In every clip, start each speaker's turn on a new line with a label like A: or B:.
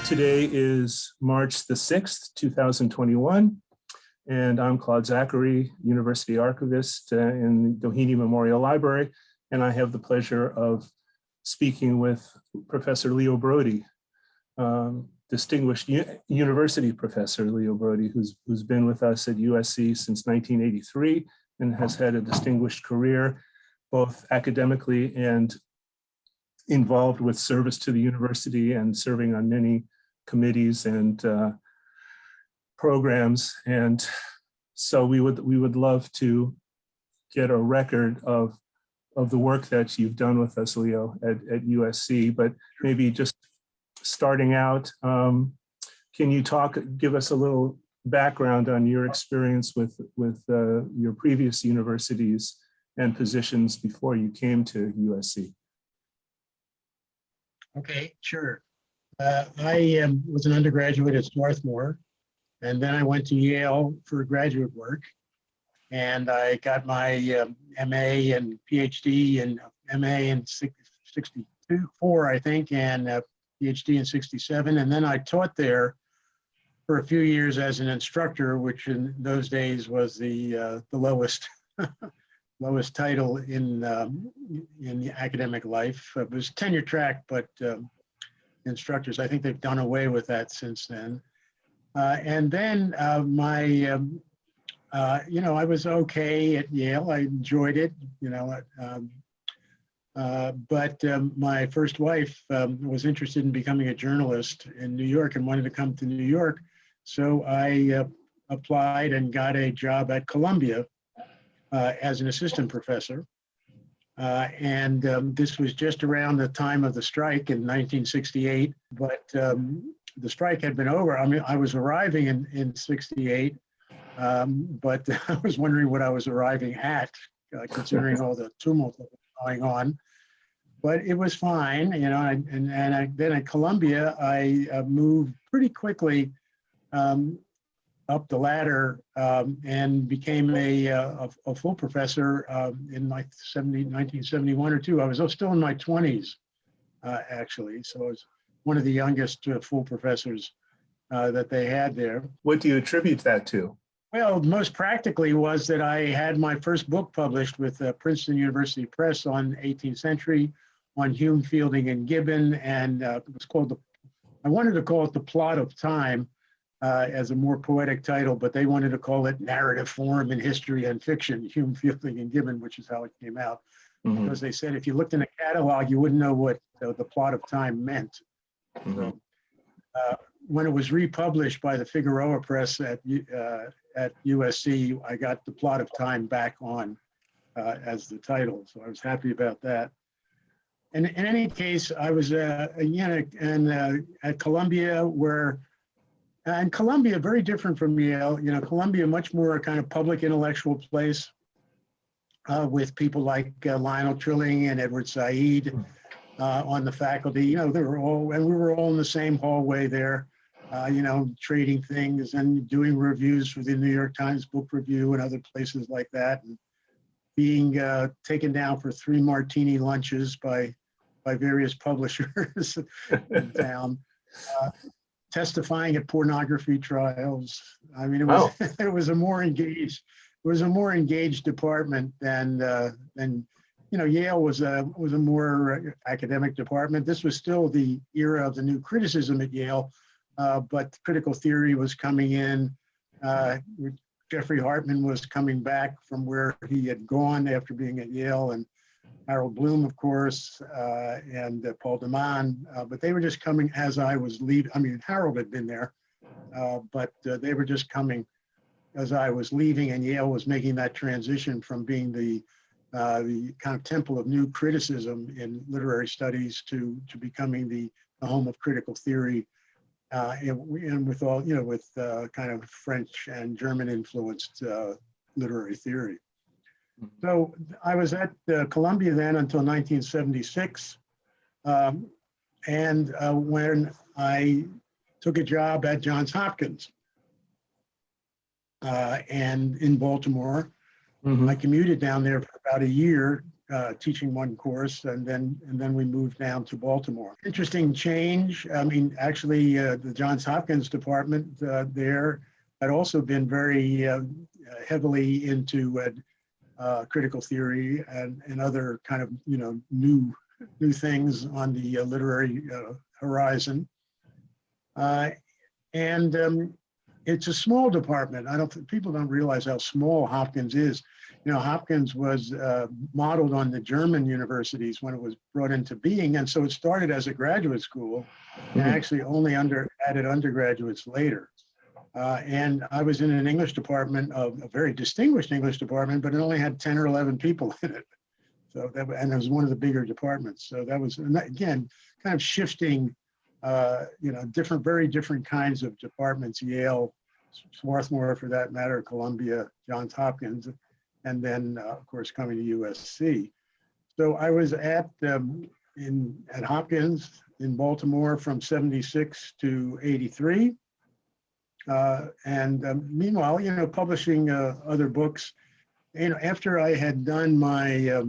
A: Today is March the 6th, 2021, and I'm Claude Zachary, University Archivist in the Doheny Memorial Library, and I have the pleasure of speaking with Professor Leo Braudy, distinguished university professor Leo Braudy, who's been with us at USC since 1983 and has had a distinguished career, both academically and involved with service to the university and serving on many committees and programs. And so we would love to get a record of the work that you've done with us, Leo, at USC. But maybe just starting out, can you give us a little background on your experience with your previous universities and positions before you came to USC?
B: Okay, sure. I was an undergraduate at Swarthmore, and then I went to Yale for graduate work. And I got my MA and PhD, and MA in 64, I think, and PhD in 67. And then I taught there for a few years as an instructor, which in those days was the lowest lowest title in the academic life. It was tenure track, but instructors, I think they've done away with that since then. And then I was okay at Yale. I enjoyed it, but my first wife was interested in becoming a journalist in New York and wanted to come to New York. So I applied and got a job at Columbia as an assistant professor. And this was just around the time of the strike in 1968, but the strike had been over. I mean, I was arriving in 68, but I was wondering what I was arriving at, considering all the tumult that was going on. But it was fine, and then at Columbia, I moved pretty quickly up the ladder and became a full professor in like 1971 or two. I was still in my 20s, actually. So I was one of the youngest full professors that they had there.
A: What do you attribute that to?
B: Well, most practically was that I had my first book published with Princeton University Press on 18th century, on Hume, Fielding, and Gibbon, and it was called I wanted to call it The Plot of Time, as a more poetic title, but they wanted to call it Narrative Form in History and Fiction, Hume, Fielding, and Gibbon, which is how it came out. Mm-hmm. Because they said if you looked in a catalog, you wouldn't know what the plot of time meant. Mm-hmm. So when it was republished by the Figueroa Press at USC, I got The Plot of Time back on as the title, so I was happy about that. And in any case, I was at Columbia, and Columbia, very different from Yale. Columbia, much more a kind of public intellectual place with people like Lionel Trilling and Edward Said on the faculty. We were all in the same hallway there, trading things and doing reviews for the New York Times Book Review and other places like that, and being taken down for 3 martini lunches by various publishers in town. Testifying at pornography trials. I mean, it was a more engaged department than Yale was a more academic department. This was still the era of the new criticism at Yale, but critical theory was coming in. Jeffrey Hartman was coming back from where he had gone after being at Yale, and Harold Bloom, of course, and Paul DeMond, but they were just coming as I was leaving. I mean, Harold had been there, but they were just coming as I was leaving, and Yale was making that transition from being the kind of temple of new criticism in literary studies to becoming the home of critical theory, and with all, with kind of French and German influenced literary theory. So I was at Columbia then until 1976, and when I took a job at Johns Hopkins and in Baltimore, I commuted down there for about a year teaching one course, and then we moved down to Baltimore. Interesting change. I mean, actually, the Johns Hopkins department there had also been very heavily into critical theory and other kind of new things on the literary horizon. It's a small department. People don't realize how small Hopkins is. Hopkins was modeled on the German universities when it was brought into being. And so it started as a graduate school and actually only added undergraduates later. And I was in an English department, a very distinguished English department, but it only had 10 or 11 people in it. So and it was one of the bigger departments. So that was, again, kind of shifting, very different kinds of departments, Yale, Swarthmore for that matter, Columbia, Johns Hopkins, and then of course coming to USC. So I was at Hopkins in Baltimore from 76 to 83. Meanwhile, publishing other books. After I had done my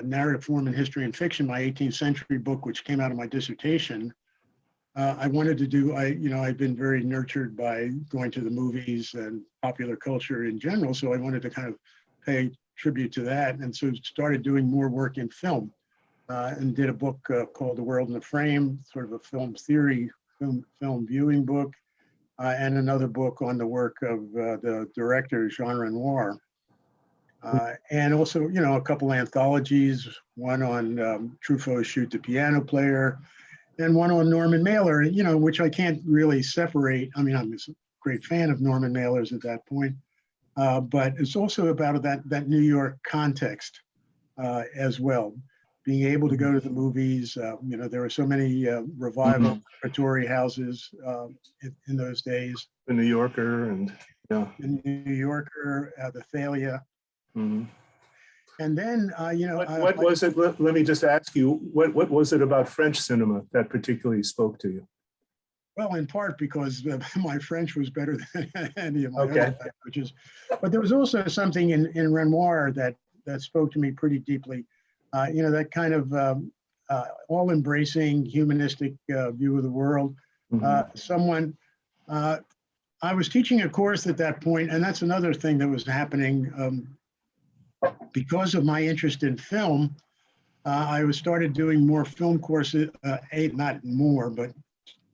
B: narrative form in history and fiction, my 18th century book, which came out of my dissertation, I wanted to do, I've been very nurtured by going to the movies and popular culture in general. So I wanted to kind of pay tribute to that. And so started doing more work in film and did a book called The World in the Frame, sort of a film theory, film viewing book, and another book on the work of the director, Jean Renoir. And also, a couple anthologies, one on Truffaut's Shoot the Piano Player, and one on Norman Mailer, which I can't really separate. I mean, I'm a great fan of Norman Mailer's at that point, but it's also about that New York context as well. Being able to go to the movies, there were so many revival repertory houses in those days.
A: The New Yorker and
B: The New Yorker, the Thalia. And then,
A: what was it? Let me just ask you, what was it about French cinema that particularly spoke to you?
B: Well, in part because my French was better than any of my other languages. But there was also something in Renoir that spoke to me pretty deeply. That kind of all-embracing, humanistic view of the world. I was teaching a course at that point, and that's another thing that was happening. Because of my interest in film, I started doing more film courses, not more, but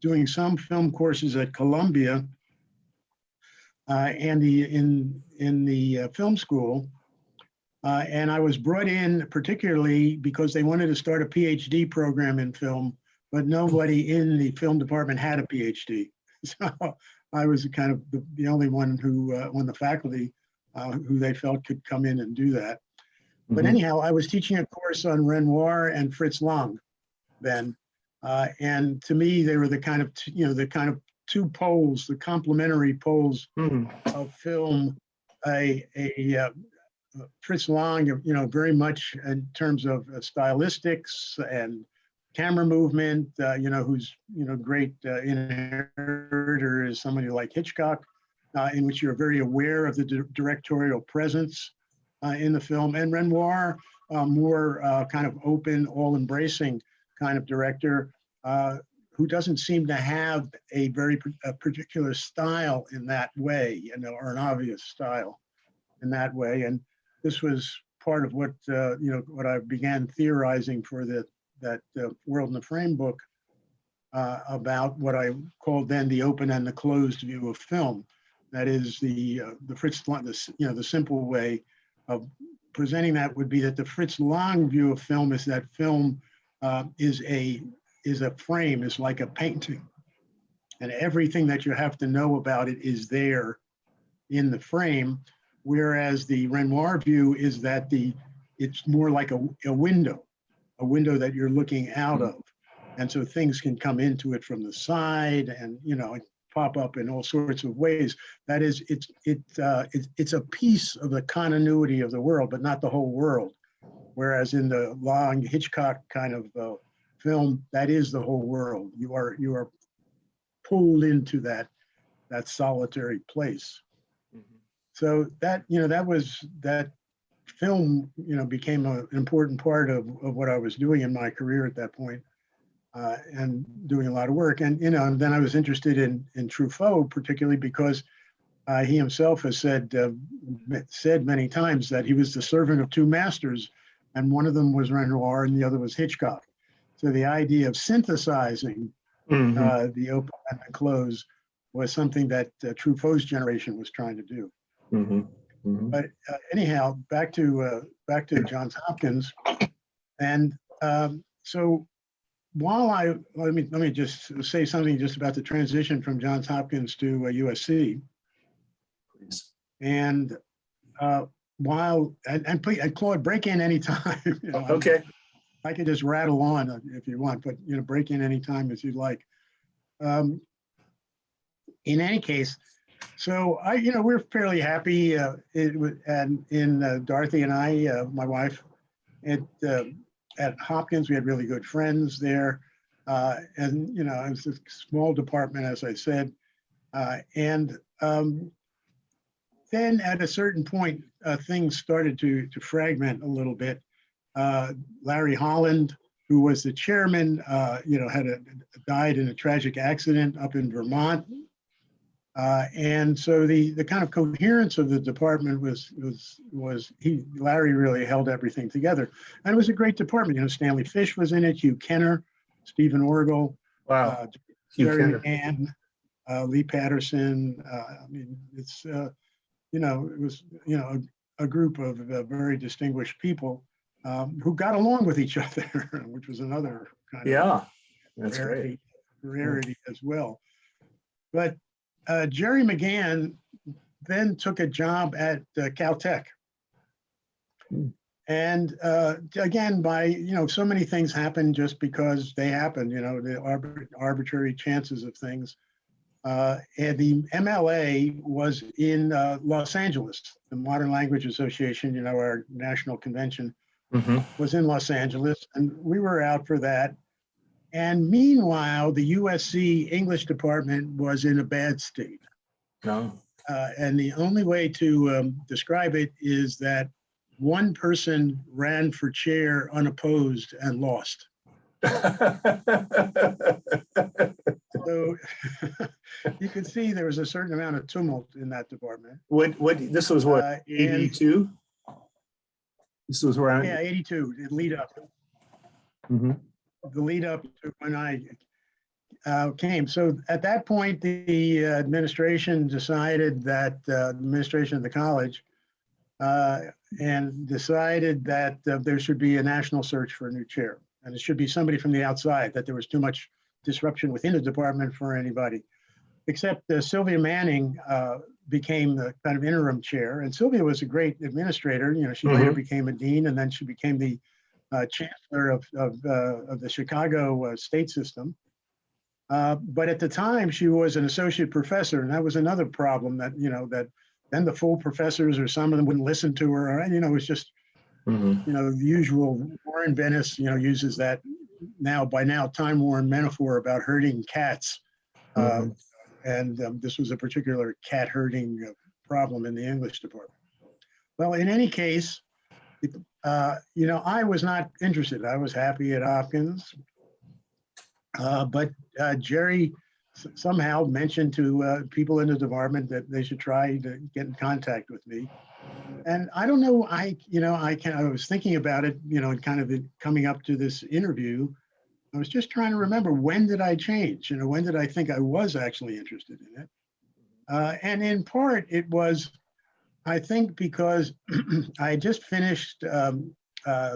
B: doing some film courses at Columbia and in the film school. And I was brought in particularly because they wanted to start a PhD program in film, but nobody in the film department had a PhD. So I was kind of the only one who on the faculty who they felt could come in and do that. But anyhow, I was teaching a course on Renoir and Fritz Lang then. And to me, they were the kind of two poles, the complementary poles of film. Fritz Lang, very much in terms of stylistics and camera movement, who's, great inheritor is somebody like Hitchcock, in which you're very aware of the directorial presence in the film. And Renoir, more kind of open, all-embracing kind of director who doesn't seem to have a very particular style in that way, or an obvious style in that way. And this was part of what what I began theorizing for that World in the Frame book about what I called then the open and the closed view of film. That is the Fritz Lang, the simple way of presenting that would be that the Fritz Lang view of film is that film is a frame, is like a painting, and everything that you have to know about it is there in the frame. Whereas the Renoir view is that it's more like a window that you're looking out of. And so things can come into it from the side and, pop up in all sorts of ways. That is, it's a piece of the continuity of the world, but not the whole world. Whereas in the Lang Hitchcock kind of film, that is the whole world. You are pulled into that solitary place. So that, that was that film, became an important part of what I was doing in my career at that point, and doing a lot of work. And, and then I was interested in Truffaut, particularly because he himself has said many times that he was the servant of two masters, and one of them was Renoir and the other was Hitchcock. So the idea of synthesizing the open and the close was something that Truffaut's generation was trying to do. But anyhow, back to Johns Hopkins, and so while let me just say something just about the transition from Johns Hopkins to USC.
A: Please.
B: And while please, Claude, break in anytime.
A: Okay.
B: I could just rattle on if you want, but break in anytime as you'd like. In any case, so we're fairly happy. In Dorothy and I, my wife, at Hopkins, we had really good friends there, and it was a small department, as I said, and then at a certain point, things started to fragment a little bit. Larry Holland, who was the chairman, died in a tragic accident up in Vermont. And so the kind of coherence of the department Larry really held everything together. And it was a great department. Stanley Fish was in it, Hugh Kenner, Stephen Orgel,
A: Wow.
B: Jerry McGann, Lee Patterson. It's, it was, a group of very distinguished people who got along with each other, which was another kind of
A: that's
B: rarity as well. But Jerry McGann then took a job at Caltech. And again, so many things happen just because they happen, the arbitrary chances of things. And the MLA was in Los Angeles. The Modern Language Association, our national convention, was in Los Angeles, and we were out for that. And meanwhile, the USC English department was in a bad state.
A: No.
B: And the only way to describe it is that one person ran for chair unopposed and lost. So you can see there was a certain amount of tumult in that department.
A: This was what, 82? This was around.
B: Yeah, 82, the lead up. The lead up to when I came. So at that point, the administration decided that, the administration of the college, and decided that there should be a national search for a new chair. And it should be somebody from the outside, that there was too much disruption within the department for anybody. Except Sylvia Manning became the kind of interim chair. And Sylvia was a great administrator. She later became a dean, and then she became the chancellor of the Chicago state system. But at the time, she was an associate professor, and that was another problem that, that then the full professors or some of them wouldn't listen to her. It was just, the usual. Warren Bennis, uses that by now time-worn metaphor about herding cats. And this was a particular cat herding problem in the English department. Well, in any case, I was not interested. I was happy at Hopkins. But Jerry somehow mentioned to people in the department that they should try to get in contact with me. And I don't know, I was thinking about it, and kind of coming up to this interview. I was just trying to remember, when did I change? When did I think I was actually interested in it? And in part, it was, I think, because I had just finished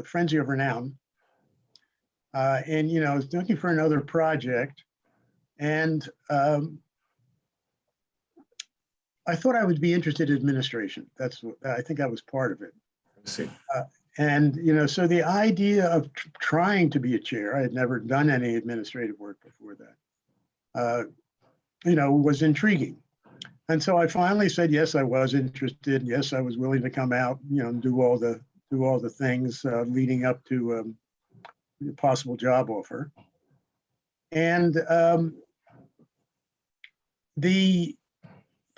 B: Frenzy of Renown. And, I was looking for another project. And I thought I would be interested in administration. That's what I think I was part of it.
A: I see.
B: And, so the idea of trying to be a chair, I had never done any administrative work before that, was intriguing. And so I finally said, yes, I was interested. Yes, I was willing to come out, and do all the things leading up to a possible job offer. And the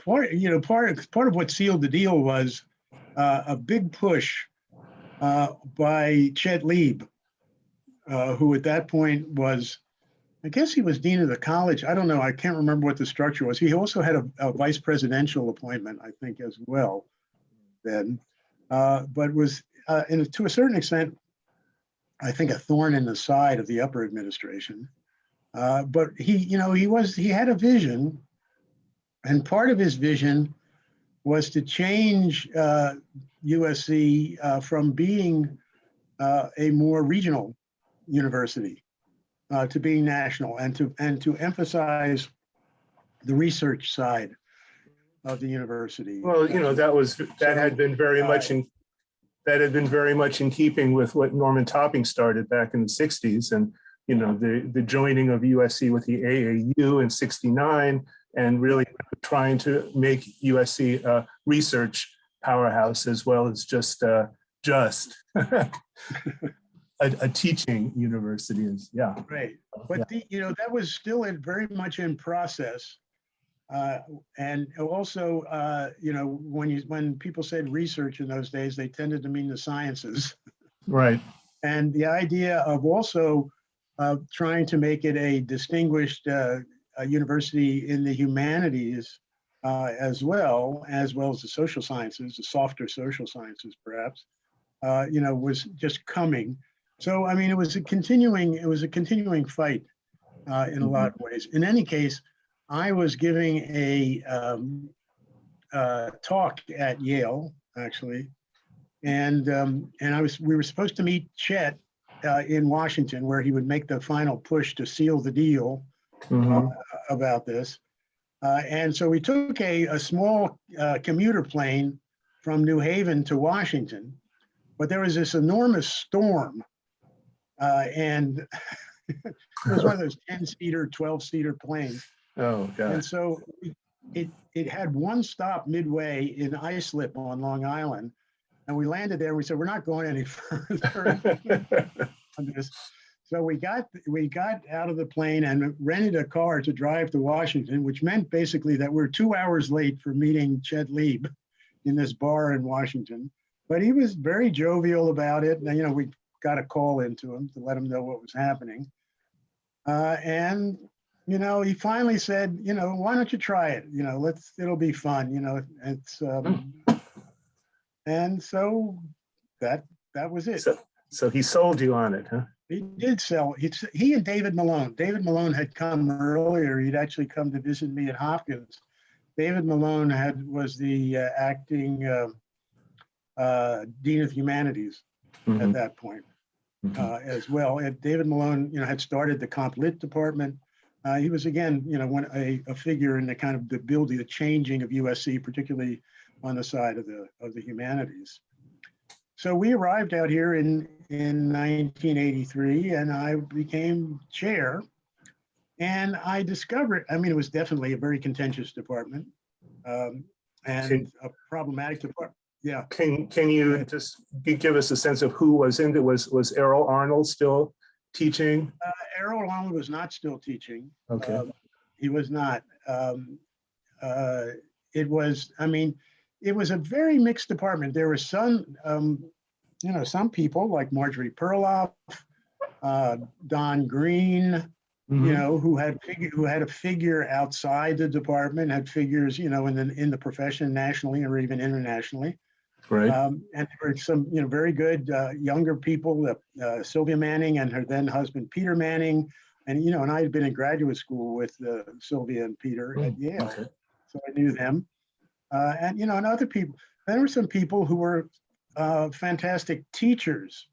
B: part of what sealed the deal was a big push by Chet Liebe, who at that point was, I guess he was dean of the college. I don't know. I can't remember what the structure was. He also had a vice presidential appointment, I think, as well then, but was, to a certain extent, I think, a thorn in the side of the upper administration. But he had a vision, and part of his vision was to change USC from being a more regional university to being national, and to emphasize the research side of the university.
A: Well, that had been very much in keeping with what Norman Topping started back in the 60s, and the joining of USC with the AAU in 69, and really trying to make USC a research powerhouse as well as just a teaching university is, yeah.
B: Right, but that was still very much in process. And also, when people said research in those days, they tended to mean the sciences.
A: Right.
B: And the idea of also trying to make it a distinguished university in the humanities as well as the social sciences, the softer social sciences, perhaps, was just coming. So, I mean, it was a continuing fight in a lot of ways. In any case, I was giving a talk at Yale, actually, and we were supposed to meet Chet in Washington, where he would make the final push to seal the deal about this. And so we took a small commuter plane from New Haven to Washington, but there was this enormous storm, and it was one of those 10-seater, 12-seater planes.
A: Oh, God.
B: And so it had one stop midway in Islip on Long Island, and we landed there. And we said, we're not going any further on this. So we got out of the plane and rented a car to drive to Washington, which meant basically that we're 2 hours late for meeting Chet Liebe in this bar in Washington. But he was very jovial about it. And, we got a call into him to let him know what was happening. And he finally said, why don't you try it? It'll be fun. It's, and so that was it.
A: So he sold you on it, huh?
B: He did sell. He and David Malone. David Malone had come earlier. He'd actually come to visit me at Hopkins. David Malone was the acting Dean of Humanities at that point as well. And David Malone, had started the Comp Lit department. He was, again, a figure in the kind of the building, the changing of USC, particularly on the side of the humanities. So we arrived out here in 1983, and I became chair. And I discovered, it was definitely a very contentious department and a problematic department. Yeah.
A: Can you just give us a sense of who was in it? Was Errol Arnold still teaching?
B: Errol Arnold was not still teaching.
A: Okay.
B: He was not. It was a very mixed department. There were some people like Marjorie Perloff, Don Green, who had a figure outside the department, had figures, in the profession nationally or even internationally.
A: Right.
B: And there were some, very good younger people, Sylvia Manning and her then husband, Peter Manning. And, and I had been in graduate school with Sylvia and Peter at Yale. Okay. So I knew them. And other people. There were some people who were fantastic teachers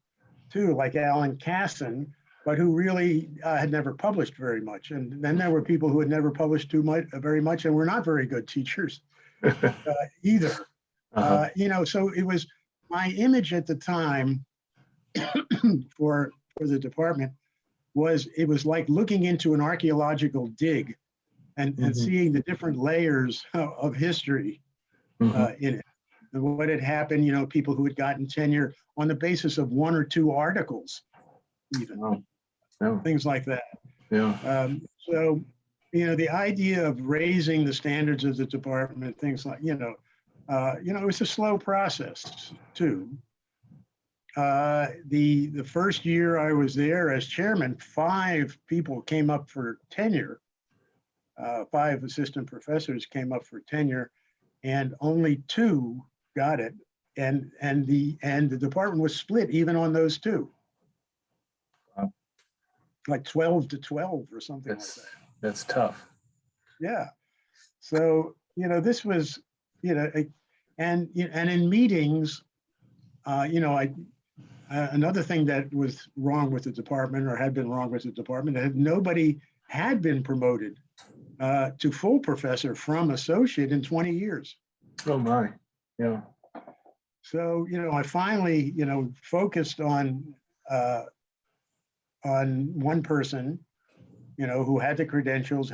B: too, like Alan Casson, but who really had never published very much. And then there were people who had never published very much and were not very good teachers either. So it was my image at the time for the department it was like looking into an archaeological dig and seeing the different layers of history in it. And what had happened, people who had gotten tenure on the basis of one or two articles, even. Things like that.
A: Yeah.
B: So, the idea of raising the standards of the department, things like, it was a slow process too. The first year I was there as chairman, 5 people came up for tenure. 5 assistant professors came up for tenure, and only 2 got it. And the department was split even on those 2.
A: Wow.
B: Like 12 to 12 or something like that.
A: That's tough.
B: Yeah. So, this was, and in meetings, another thing that was wrong with the department, or had been wrong with the department, that nobody had been promoted to full professor from associate in 20 years.
A: Oh my, yeah.
B: So, I finally, focused on one person, who had the credentials,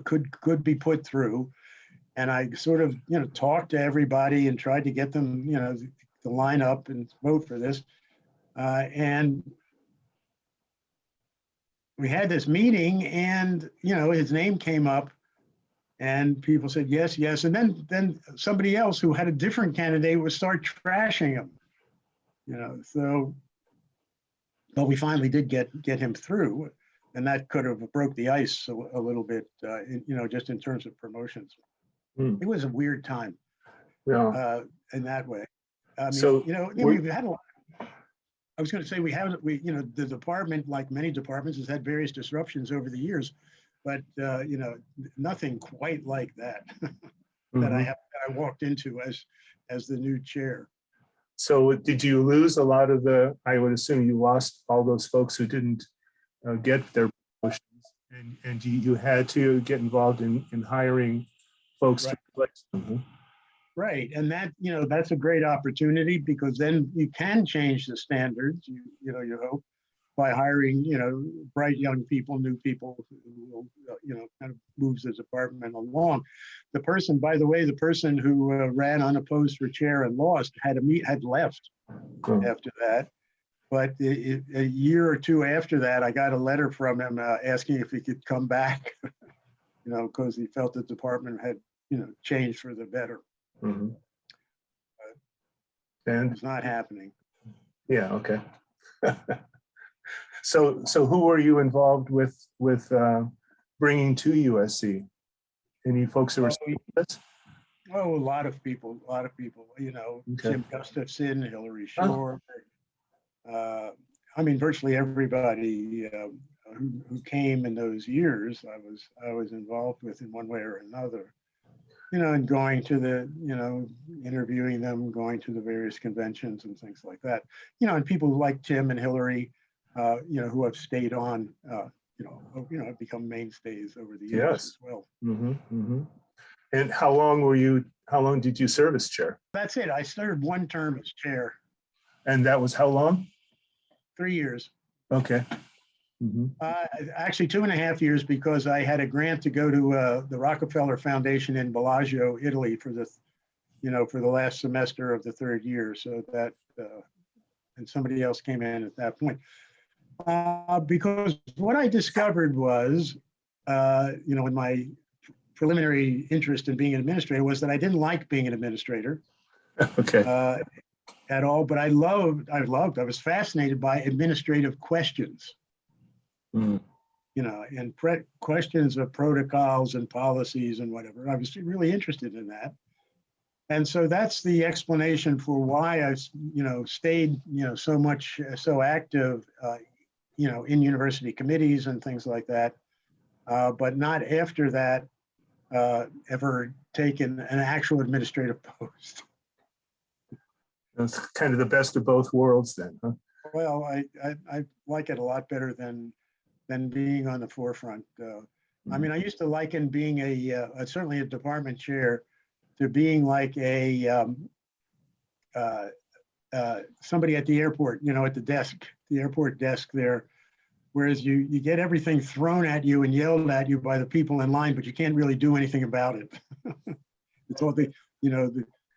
B: could be put through. And I sort of, talked to everybody and tried to get them, to line up and vote for this. And we had this meeting, and, his name came up, and people said, yes, yes. And then somebody else who had a different candidate would start trashing him, so, but we finally did get him through, and that could have broke the ice a little bit, just in terms of promotions. It was a weird time, in that way. I mean,
A: So
B: we've had a lot. I was going to say the department, like many departments, has had various disruptions over the years, but nothing quite like that that I walked into as the new chair.
A: So did you lose a lot of I would assume you lost all those folks who didn't get their promotions, and you had to get involved in hiring folks to replace them.
B: Right, and that that's a great opportunity, because then you can change the standards. You hope, by hiring bright young people, new people who will kind of moves the department along. The person, by the way, who ran unopposed for chair and lost had left after that. But a year or 2 after that, I got a letter from him asking if he could come back, because he felt the department had changed for the better.
A: And
B: it's not happening.
A: Yeah. Okay. So who were you involved with bringing to USC? Any folks who were this?
B: Oh, a lot of people.
A: Okay.
B: Jim Gustafson, Hillary Shore. I mean, virtually everybody who came in those years, I was involved with in one way or another. And going to interviewing them, going to the various conventions and things like that. And people like Tim and Hillary, who have stayed on, have become mainstays over the years as well.
A: And how long did you serve as chair?
B: That's it. I served 1 term as chair.
A: And that was how long?
B: 3 years.
A: Okay.
B: Actually 2.5 years, because I had a grant to go to the Rockefeller Foundation in Bellagio, Italy, for the last semester of the 3rd year. So that, and somebody else came in at that point. Because what I discovered was, in my preliminary interest in being an administrator, was that I didn't like being an administrator.
A: Okay.
B: At all, but I was fascinated by administrative questions. And questions of protocols and policies and whatever. I was really interested in that. And so that's the explanation for why I, stayed, so active, in university committees and things like that, but not after that, ever taken an actual administrative post.
A: That's kind of the best of both worlds then, huh?
B: Well, I like it a lot better than being on the forefront. I mean, I used to liken being certainly a department chair to being like somebody at the airport, at the airport desk there, whereas you get everything thrown at you and yelled at you by the people in line, but you can't really do anything about it. It's all the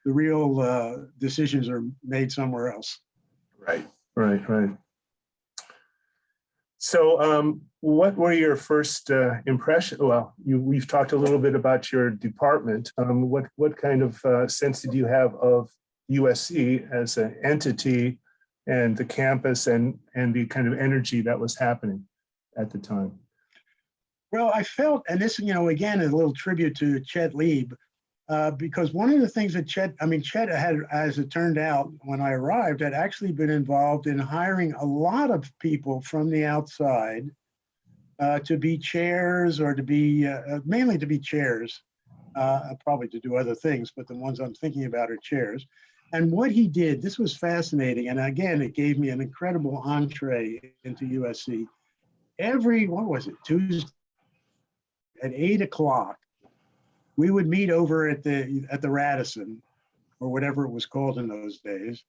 B: real decisions are made somewhere else. Right.
A: So what were your first impressions? Well, we've talked a little bit about your department. What kind of sense did you have of USC as an entity and the campus and the kind of energy that was happening at the time?
B: Well, I felt, and this, again, is a little tribute to Chet Liebe, because one of the things that Chet had, as it turned out, when I arrived, had actually been involved in hiring a lot of people from the outside to be chairs, or to be, mainly to be chairs, probably to do other things, but the ones I'm thinking about are chairs. And what he did, this was fascinating. And again, it gave me an incredible entree into USC. What was it, Tuesday at 8 o'clock, we would meet over at the Radisson, or whatever it was called in those days.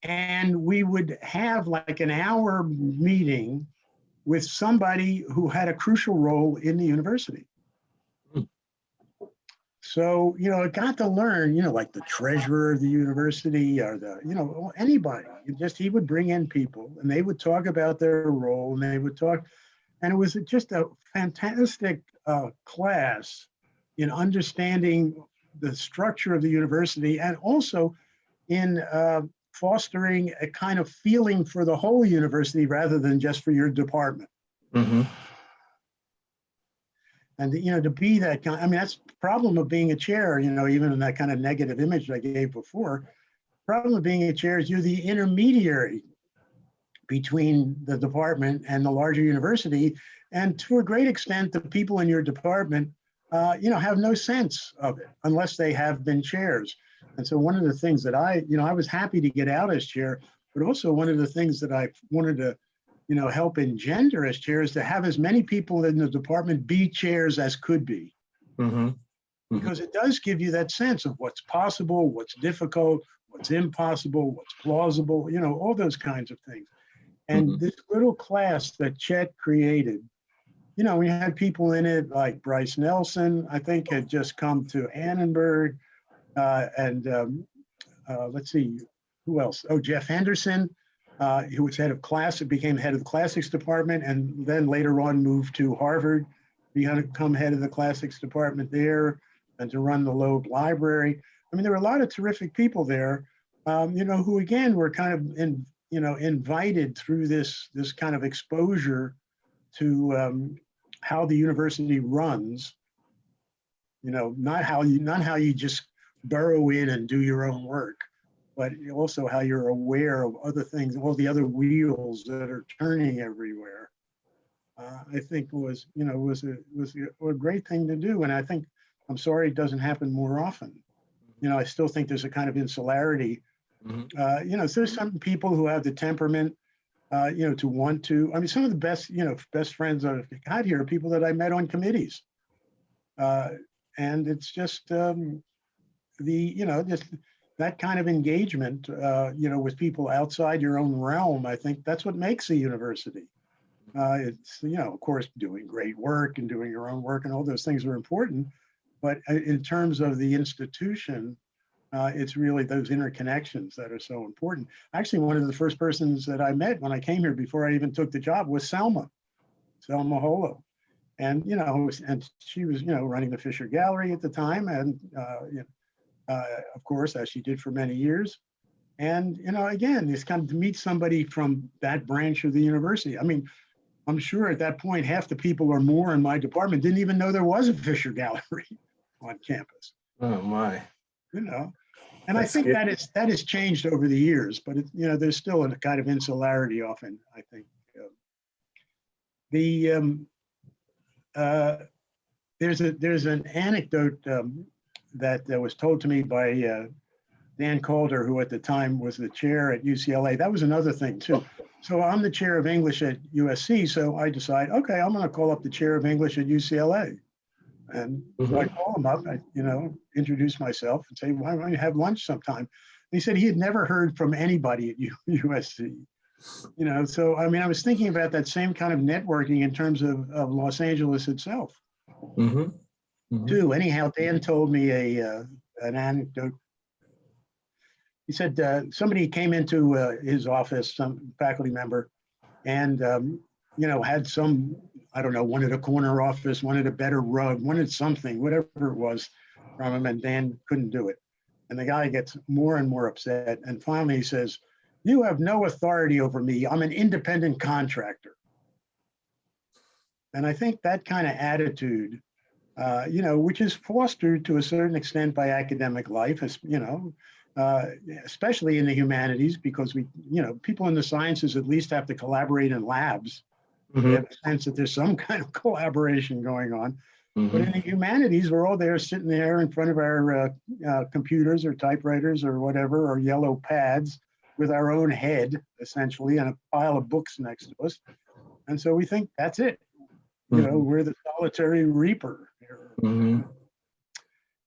B: And we would have like an hour meeting with somebody who had a crucial role in the university. So, I got to learn, like the treasurer of the university, or anybody. He would bring in people and they would talk about their role, and they would talk. And it was just a fantastic class in understanding the structure of the university, and also in fostering a kind of feeling for the whole university rather than just for your department.
A: Mm-hmm.
B: And, to be that kind, that's the problem of being a chair, even in that kind of negative image that I gave before. Problem of being a chair is you're the intermediary between the department and the larger university. And to a great extent, the people in your department, have no sense of it unless they have been chairs. And so one of the things that I was happy to get out as chair, but also one of the things that I wanted to, help engender as chair is to have as many people in the department be chairs as could be.
A: Mm-hmm. Mm-hmm.
B: Because it does give you that sense of what's possible, what's difficult, what's impossible, what's plausible, all those kinds of things. And this little class that Chet created, we had people in it like Bryce Nelson, I think, had just come to Annenberg, and let's see, who else? Oh, Jeff Henderson, who was became head of the classics department, and then later on moved to Harvard, become head of the classics department there, and to run the Loeb Library. There were a lot of terrific people there, who again were kind of invited through this kind of exposure to how the university runs. Not how you just burrow in and do your own work, but also how you're aware of other things, all the other wheels that are turning everywhere. I think was a great thing to do, and I'm sorry it doesn't happen more often. I still think there's a kind of insularity. Mm-hmm. So there's some people who have the temperament, to want to. Some of the best friends I've had here are people that I met on committees, and it's just just that kind of engagement, with people outside your own realm. I think that's what makes a university. It's, of course, doing great work and doing your own work and all those things are important. But in terms of the institution, it's really those interconnections that are so important. Actually, one of the first persons that I met when I came here before I even took the job was Selma Holo. And, and she was, running the Fisher Gallery at the time. And, of course, as she did for many years. And, again, it's kind of to meet somebody from that branch of the university. I'm sure at that point, half the people or more in my department didn't even know there was a Fisher Gallery on campus.
A: Oh, my.
B: And I think that has changed over the years, but there's still a kind of insularity often, I think. There's an anecdote that was told to me by Dan Calder, who at the time was the chair at UCLA. That was another thing too. So I'm the chair of English at USC. So I decide, okay, I'm going to call up the chair of English at UCLA. And so I call him up, introduce myself and say, why don't you have lunch sometime? And he said he had never heard from anybody at USC. So, I was thinking about that same kind of networking in terms of Los Angeles itself. Mm-hmm. Mm-hmm. Too. Anyhow, Dan told me an anecdote. He said somebody came into his office, some faculty member, and had some, wanted a corner office, wanted a better rug, wanted something, whatever it was from him, and Dan couldn't do it. And the guy gets more and more upset. And finally he says, "You have no authority over me. I'm an independent contractor." And I think that kind of attitude, which is fostered to a certain extent by academic life, as especially in the humanities, because people in the sciences at least have to collaborate in labs. They have a sense that there's some kind of collaboration going on. But in the humanities, we're all there sitting there in front of our computers or typewriters or whatever, or yellow pads with our own head, essentially, and a pile of books next to us. And so we think that's it. We're the solitary reaper.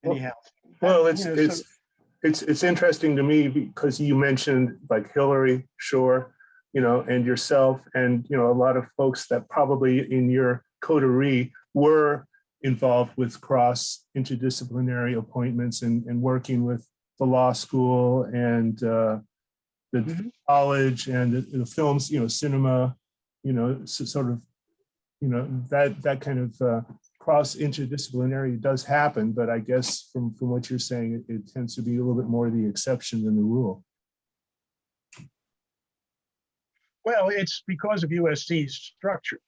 B: Anyhow.
A: Well, it's interesting to me because you mentioned like Hillary Shore, and yourself, and a lot of folks that probably in your coterie were involved with cross interdisciplinary appointments and working with the law school and the college and the films, cinema, sort of, that kind of cross interdisciplinary does happen, but I guess from what you're saying, it tends to be a little bit more the exception than the rule.
B: Well, it's because of USC's structure.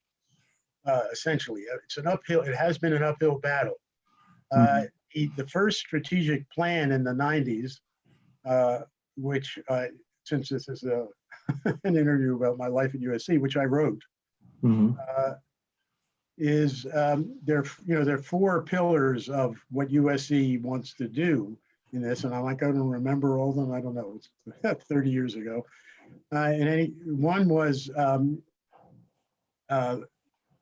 B: Essentially, it's an uphill. It has been an uphill battle. The first strategic plan in the 90s, which, since this is an interview about my life at USC, which I wrote, is there are 4 pillars of what USC wants to do in this, and I'm not going to remember all of them. I don't know. It's 30 years ago. One was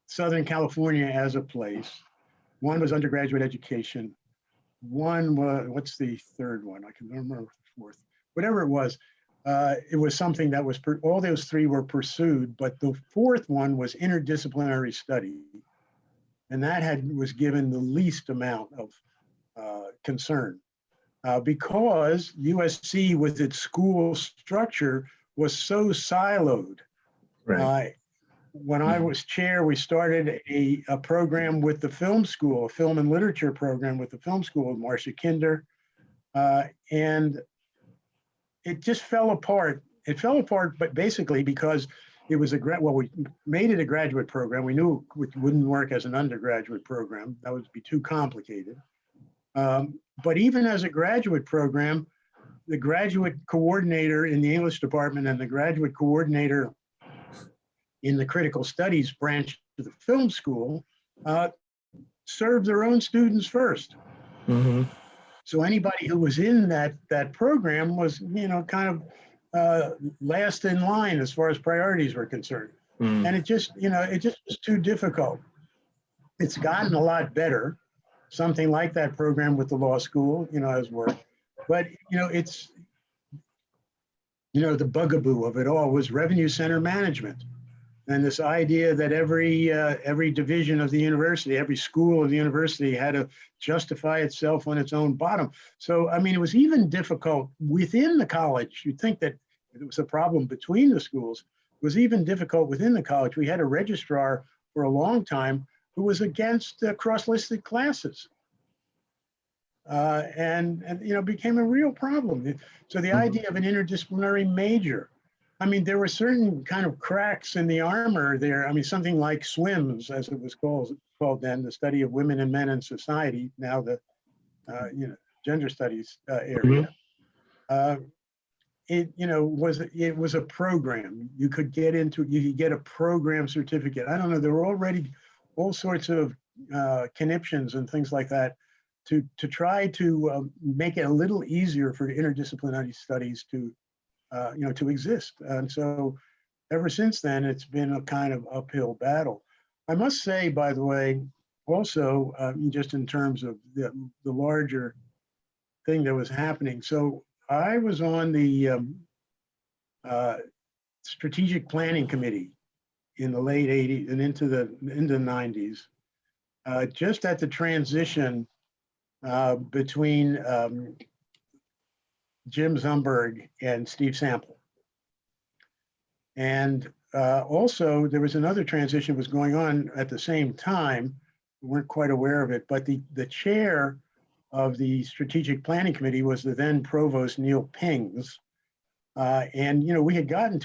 B: Southern California as a place. One was undergraduate education. One was, what's the third one? I can remember the fourth. Whatever it was something that was, all those 3 were pursued, but the fourth one was interdisciplinary study. And that was given the least amount of concern because USC with its school structure was so siloed.
A: Right.
B: When I was chair, we started a program with the film school, a film and literature program with the film school, Marcia Kinder, and it just fell apart. It fell apart, but basically because it was we made it a graduate program. We knew it wouldn't work as an undergraduate program. That would be too complicated. But even as a graduate program, the graduate coordinator in the English department and the graduate coordinator in the critical studies branch of the film school served their own students first. So anybody who was in that program was, kind of last in line as far as priorities were concerned. And it just was too difficult. It's gotten a lot better. Something like that program with the law school, has worked. But, it's, the bugaboo of it all was revenue center management. And this idea that every division of the university, every school of the university had to justify itself on its own bottom. So, it was even difficult within the college. You'd think that it was a problem between the schools. It was even difficult within the college. We had a registrar for a long time who was against cross-listed classes. And became a real problem. So the idea of an interdisciplinary major, there were certain kind of cracks in the armor there. Something like SWIMS, as it was called then, the study of women and men in society, now the gender studies area. It was a program. You could get a program certificate. I don't know, there were already all sorts of conniptions and things like that to try to make it a little easier for interdisciplinary studies to exist. And so ever since then, it's been a kind of uphill battle. I must say, by the way, also, just in terms of the larger thing that was happening. So I was on the strategic planning committee in the late 80s and into the 90s, just at the transition between Jim Zumberg and Steve Sample. And also there was another transition was going on at the same time. We weren't quite aware of it, but the chair of the Strategic Planning Committee was the then provost Neil Pings. And, you know, we had gotten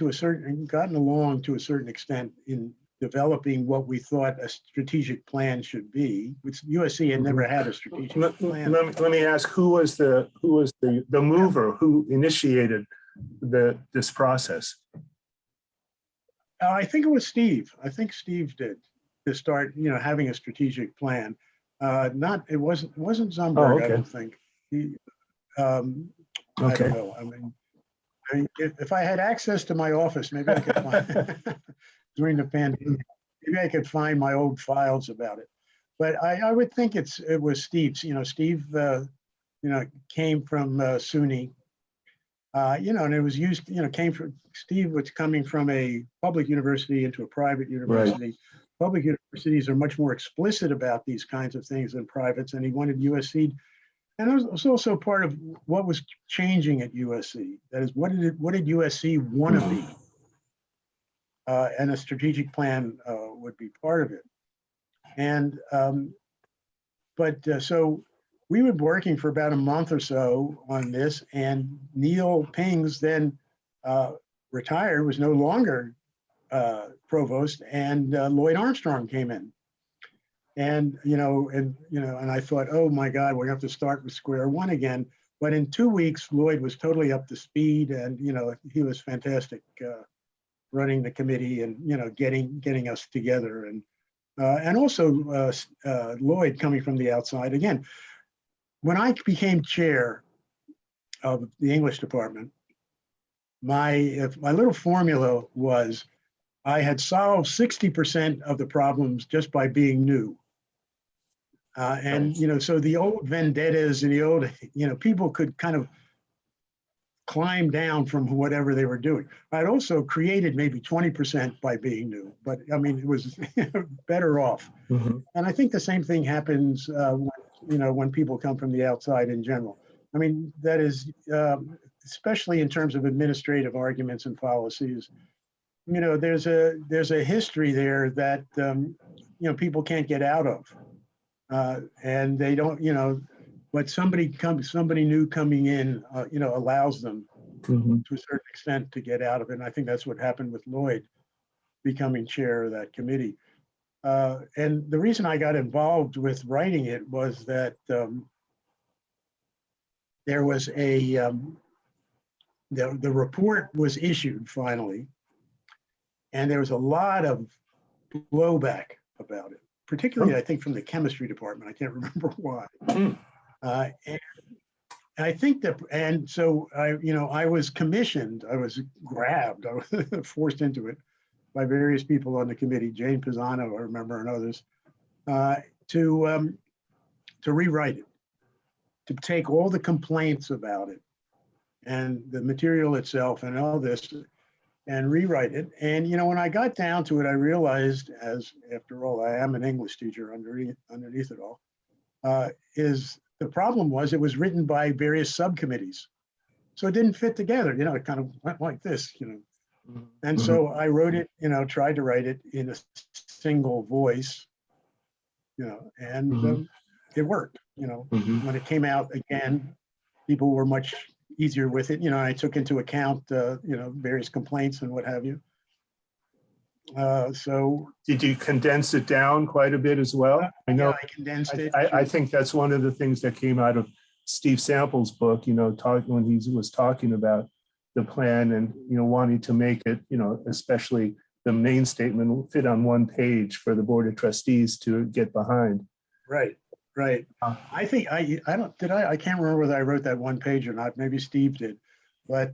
B: along to a certain extent in developing what we thought a strategic plan should be, which USC had never had a strategic plan.
A: Let me ask, who was the mover, who initiated this process?
B: I think it was Steve. I think Steve did, to start, you know, having a strategic plan. It wasn't Zumberg.
A: Oh, okay.
B: I don't think. I don't know. I mean, if I had access to my office, maybe I could find during the pandemic. Maybe I could find my old files about it. But I would think it was Steve's. You know, Steve, you know, came from SUNY. You know, and it was used. You know, Steve was coming from a public university into a private university. Right. Public universities are much more explicit about these kinds of things than privates, and he wanted USC. And it was also part of what was changing at USC. That is, what did USC want to be? And a strategic plan would be part of it. And so we were working for about a month or so on this, and Neil Pings then retired, was no longer provost, and Lloyd Armstrong came in. And I thought, oh my God, we're going to have to start with square one again. But in 2 weeks, Lloyd was totally up to speed, and you know, he was fantastic running the committee and getting us together, and also Lloyd coming from the outside. Again, when I became chair of the English department, my little formula was I had solved 60% of the problems just by being new. And, you know, so the old vendettas and the old, you know, people could kind of climb down from whatever they were doing. I'd also created maybe 20% by being new, but I mean, it was better off. Mm-hmm. And I think the same thing happens, when people come from the outside in general. I mean, that is, especially in terms of administrative arguments and policies, you know, there's a history there that, people can't get out of. And they don't, you know, but somebody new coming in, allows them to a certain extent to get out of it. And I think that's what happened with Lloyd becoming chair of that committee. And the reason I got involved with writing it was that there was the report was issued finally, and there was a lot of blowback about it. Particularly, I think, from the chemistry department. I can't remember why. And I think that, and so I was commissioned, I was grabbed, I was forced into it by various people on the committee, Jane Pisano, I remember, and others, to rewrite it, to take all the complaints about it and the material itself and all this, and rewrite it. And, when I got down to it, I realized, as after all, I am an English teacher underneath it all, is the problem was it was written by various subcommittees. So it didn't fit together, it kind of went like this, And so I wrote it, tried to write it in a single voice, and it worked, When it came out again, people were much easier with it. I took into account, various complaints and what have you. So
A: did you condense it down quite a bit as well? I know
B: I condensed it.
A: I think that's one of the things that came out of Steve Sample's book, when he was talking about the plan and, wanting to make it, especially the main statement fit on one page for the Board of Trustees to get behind.
B: Right. I think I can't remember whether I wrote that one page or not. Maybe Steve did, but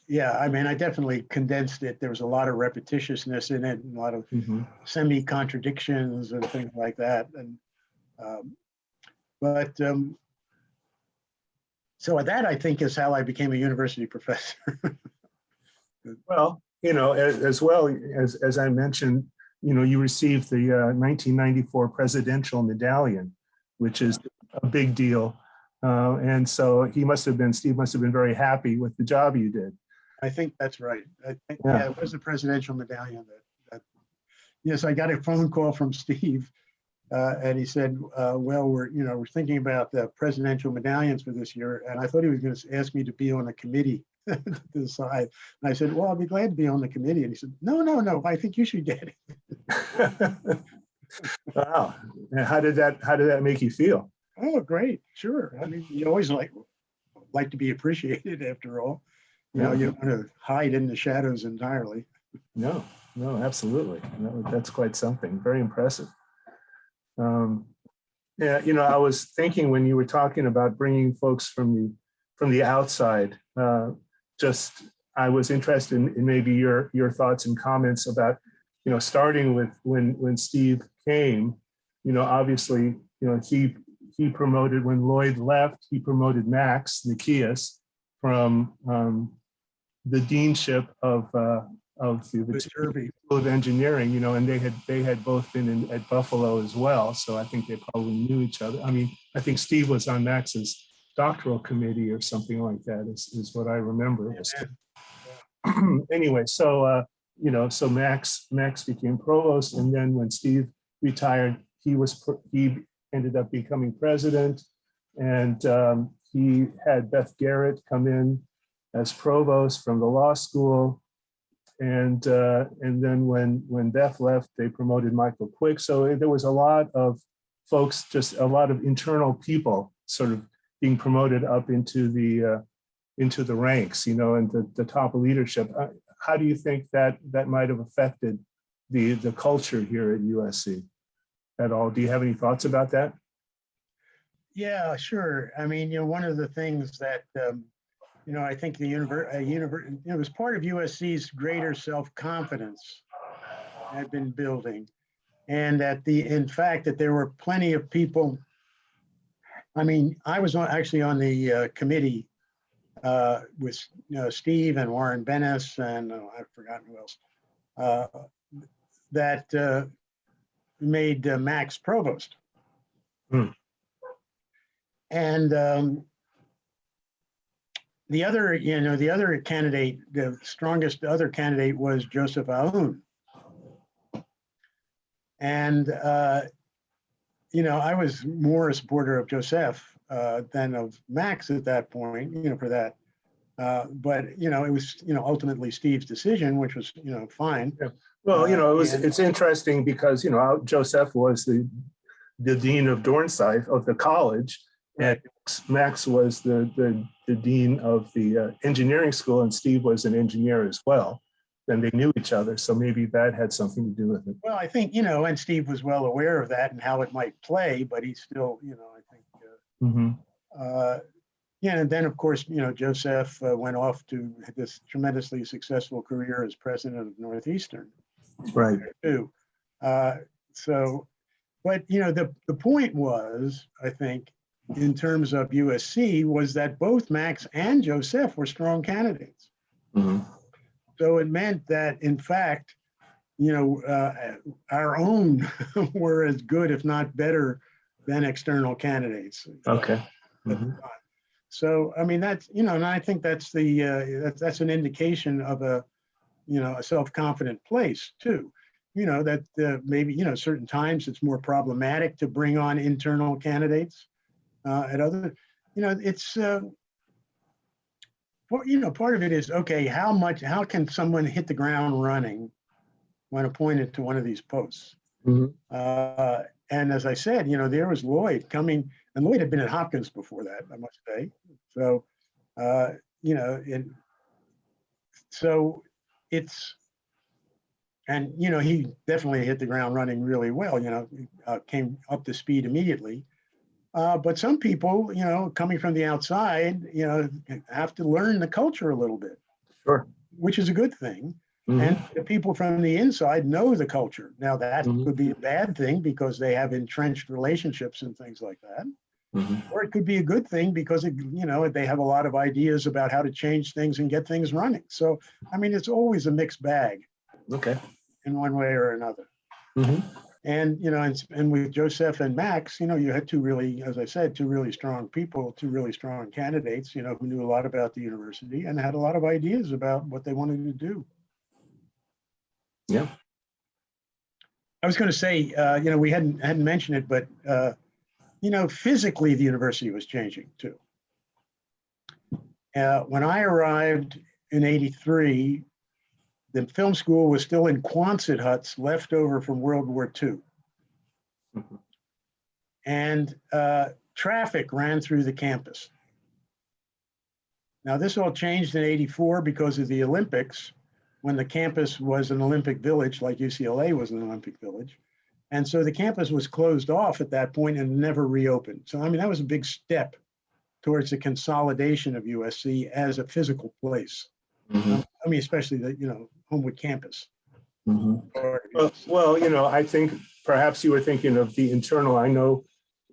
B: yeah, I mean, I definitely condensed it. There was a lot of repetitiousness in it, and a lot of semi-contradictions and things like that. And so that, I think, is how I became a university professor.
A: Well, as well as I mentioned, you received the 1994 Presidential Medallion, which is a big deal. And so Steve must have been very happy with the job you did.
B: I think that's right. It was the Presidential Medallion. Yes, I got a phone call from Steve And he said, well, we're thinking about the presidential medallions for this year. And I thought he was going to ask me to be on a committee to decide. And I said, well, I'll be glad to be on the committee. And he said, no, I think you should get it.
A: Wow. And how did that make you feel?
B: Oh, great. Sure. I mean, you always like to be appreciated after all. You know, you don't want to hide in the shadows entirely.
A: No, absolutely. That's quite something. Very impressive. Yeah, I was thinking when you were talking about bringing folks from the outside, I was interested in maybe your thoughts and comments about, starting with when Steve came, obviously, he promoted, when Lloyd left, he promoted Max Nikias from the deanship of the School of Engineering, and they had both been at Buffalo as well, so I think they probably knew each other. I mean, I think Steve was on Max's doctoral committee or something like that, is what I remember. Anyway, so so Max became provost, and then when Steve retired, he ended up becoming president, and he had Beth Garrett come in as provost from the law school. And then when Beth left, they promoted Michael Quick. So there was a lot of folks, just a lot of internal people sort of being promoted up into the ranks, and the top leadership. How do you think that might have affected the culture here at USC at all? Do you have any thoughts about that?
B: Yeah, sure. I mean, one of the things that I think the it was part of USC's greater self-confidence had been building, and in fact, that there were plenty of people. I mean, I was actually on the committee with Steve and Warren Bennis, and I've forgotten who else, that made Max provost. And the other candidate, the strongest other candidate was Joseph Aoun. And, I was more a supporter of Joseph than of Max at that point, for that. But, it was, ultimately Steve's decision, which was, fine.
A: Yeah. Well, it's interesting because, Joseph was the dean of Dornsife of the college. Right. And Max was the dean of the engineering school, and Steve was an engineer as well. And they knew each other, so maybe that had something to do with it.
B: Well, I think, and Steve was well aware of that and how it might play, but he still, I think, and then of course, Joseph went off to this tremendously successful career as president of Northeastern.
A: Right.
B: Too. So, but, the point was, I think, in terms of USC, was that both Max and Joseph were strong candidates. So it meant that, in fact, our own were as good, if not better, than external candidates.
A: Okay.
B: So, I mean, that's, and I think that's that's an indication of a self-confident place too. That maybe, certain times it's more problematic to bring on internal candidates. At other, it's, part of it is, okay, how can someone hit the ground running when appointed to one of these posts? And as I said, there was Lloyd coming, and Lloyd had been at Hopkins before that, I must say. So, so it's, and, he definitely hit the ground running really well, came up to speed immediately. But some people, coming from the outside, have to learn the culture a little bit.
A: Sure.
B: Which is a good thing. And the people from the inside know the culture. Now that could be a bad thing because they have entrenched relationships and things like that. Or it could be a good thing because, they have a lot of ideas about how to change things and get things running. So, I mean, it's always a mixed bag.
A: Okay.
B: In one way or another. And, and with Joseph and Max, you had two really, as I said, two really strong people, two really strong candidates, who knew a lot about the university and had a lot of ideas about what they wanted to do.
A: Yeah.
B: I was going to say, we hadn't mentioned it, but physically the university was changing too. When I arrived in '83, the film school was still in Quonset huts left over from World War II.
A: Mhm.
B: And traffic ran through the campus. Now, this all changed in '84 because of the Olympics, when the campus was an Olympic village, like UCLA was an Olympic village. And so the campus was closed off at that point and never reopened. So, I mean, that was a big step towards the consolidation of USC as a physical place.
A: Mhm.
B: I mean, especially the, Homewood campus.
A: Mhm.
B: Part of USC.
A: Well, I think perhaps you were thinking of the internal. I know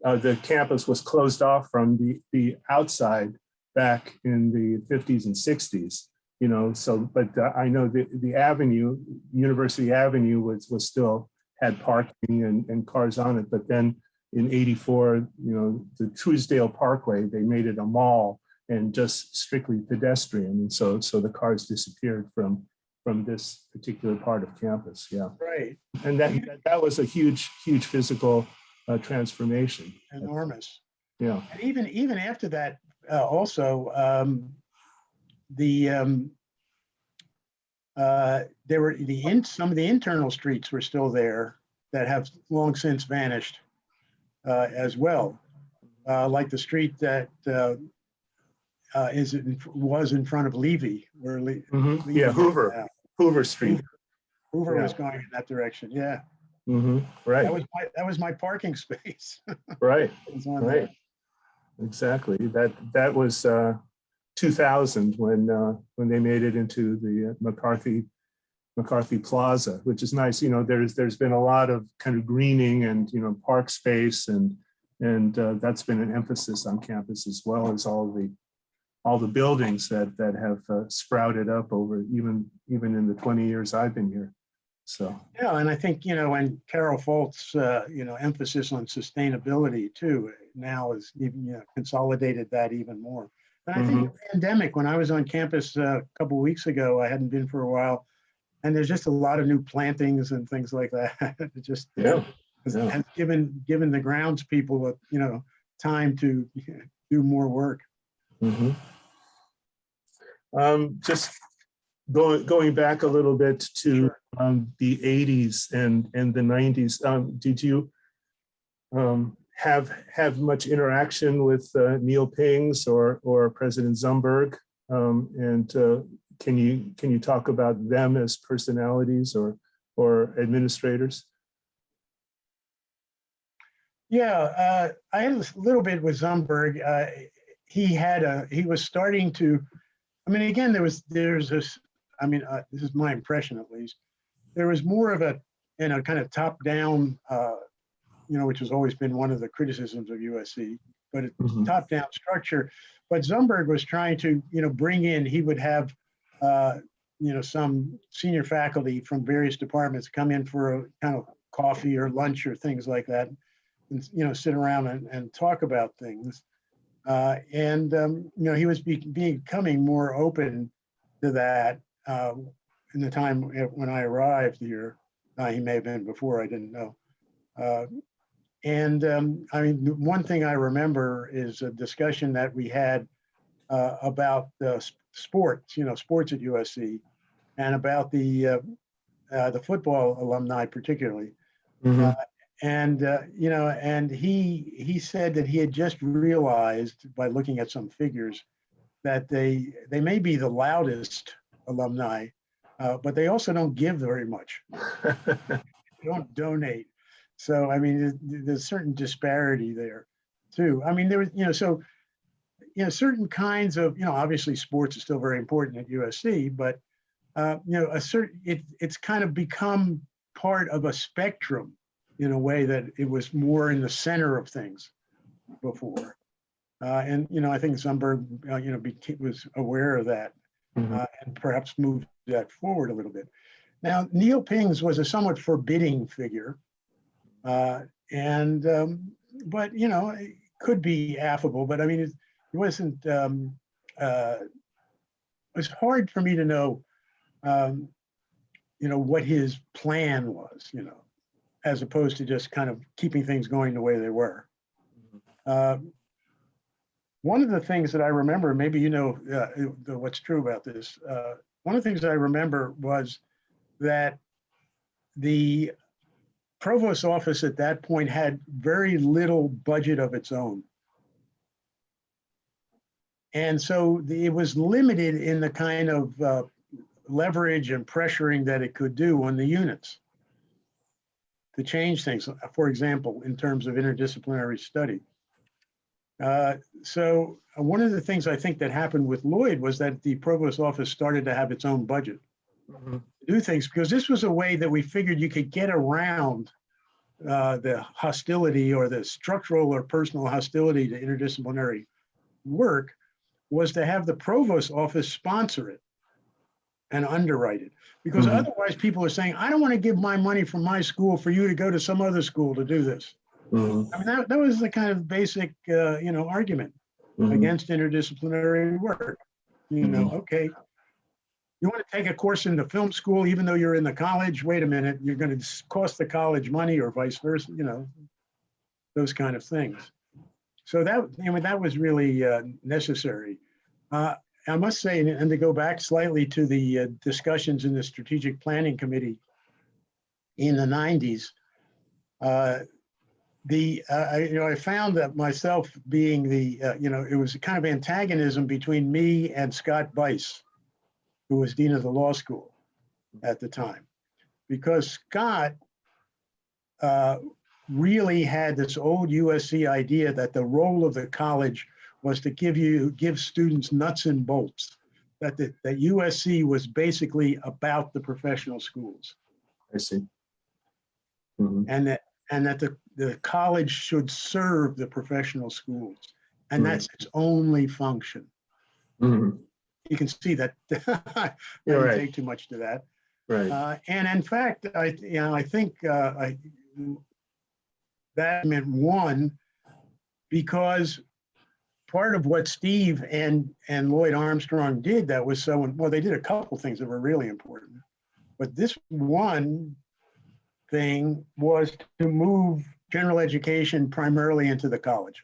A: the campus was closed off from the outside back in the 50s and 60s, so, but I know the avenue, University Avenue was still had parking and cars on it. But then in '84, the Truesdale Parkway, they made it a mall and just strictly pedestrian. And so the cars disappeared from this particular part of campus. Yeah.
B: Right.
A: And that was a huge physical transformation.
B: Enormous.
A: Yeah.
B: And even after that, also, there were some of the internal streets were still there that have long since vanished as well, like the street that was in front of Levy, where
A: Mm-hmm.
B: Levy
A: Yeah, Hoover Street.
B: Hoover
A: Yeah.
B: was going in that direction. Yeah.
A: Mm-hmm. Right.
B: That was my parking space.
A: Right.
B: It was on
A: Right.
B: there.
A: Exactly. That was 2000 when they made it into the McCarthy Plaza, which is nice. There's been a lot of kind of greening and park space, and that's been an emphasis on campus, as well as all the buildings that have sprouted up over even in the 20 years I've been here. So
B: yeah, and I think when Carol Folt's emphasis on sustainability too now is even consolidated that even more. But I think the pandemic, when I was on campus a couple of weeks ago, I hadn't been for a while, and there's just a lot of new plantings and things like that. It just has given the grounds people time to do more work.
A: Mm-hmm. Just going back a little bit to the 80s and the 90s, did you have much interaction with Neil Pings or President Zumberg? And can you talk about them as personalities or administrators?
B: Yeah, I had a little bit with Zumberg. He was starting to. I mean, again, there's this. I mean, this is my impression at least. There was more of a kind of top down, which has always been one of the criticisms of USC, but it's top down structure. But Zumberg was trying to bring in. He would have some senior faculty from various departments come in for a kind of coffee or lunch or things like that, and sit around and talk about things. He was becoming more open to that in the time when I arrived here. He may have been before, I didn't know. I mean, one thing I remember is a discussion that we had about sports, sports at USC, and about the football alumni particularly. And he said that he had just realized by looking at some figures that they may be the loudest alumni, but they also don't give very much. They don't donate. So I mean, there's a certain disparity there, too. I mean, there was certain kinds of obviously sports is still very important at USC, but it's kind of become part of a spectrum in a way that it was more in the center of things before. And I think Zumberg, was aware of that and perhaps moved that forward a little bit. Now, Neil Pings was a somewhat forbidding figure, but it could be affable. But I mean, it wasn't. It was hard for me to know, what his plan was. as opposed to just kind of keeping things going the way they were. One of the things that I remember, maybe you know what's true about this, one of the things I remember was that the provost's office at that point had very little budget of its own. And so it was limited in the kind of leverage and pressuring that it could do on the units to change things, for example, in terms of interdisciplinary study. So one of the things I think that happened with Lloyd was that the provost's office started to have its own budget to do things, because this was a way that we figured you could get around the hostility or the structural or personal hostility to interdisciplinary work, was to have the provost's office sponsor it and underwrite it. Because otherwise people are saying, I don't want to give my money from my school for you to go to some other school to do this. I mean, that was the kind of basic, argument against interdisciplinary work. Okay, you want to take a course in the film school, even though you're in the college, wait a minute, you're going to cost the college money or vice versa, those kind of things. So that was really necessary. I must say, and to go back slightly to the discussions in the Strategic Planning Committee in the 90s, I found that myself being it was a kind of antagonism between me and Scott Bice, who was dean of the law school at the time, because Scott really had this old USC idea that the role of the college was to give students nuts and bolts, that USC was basically about the professional schools.
A: I see.
B: And that the college should serve the professional schools, and that's its only function. You can see that I didn't take too much to that.
A: Right.
B: And in fact, I think that meant one, because part of what Steve and Lloyd Armstrong did that was they did a couple things that were really important. But this one thing was to move general education primarily into the college.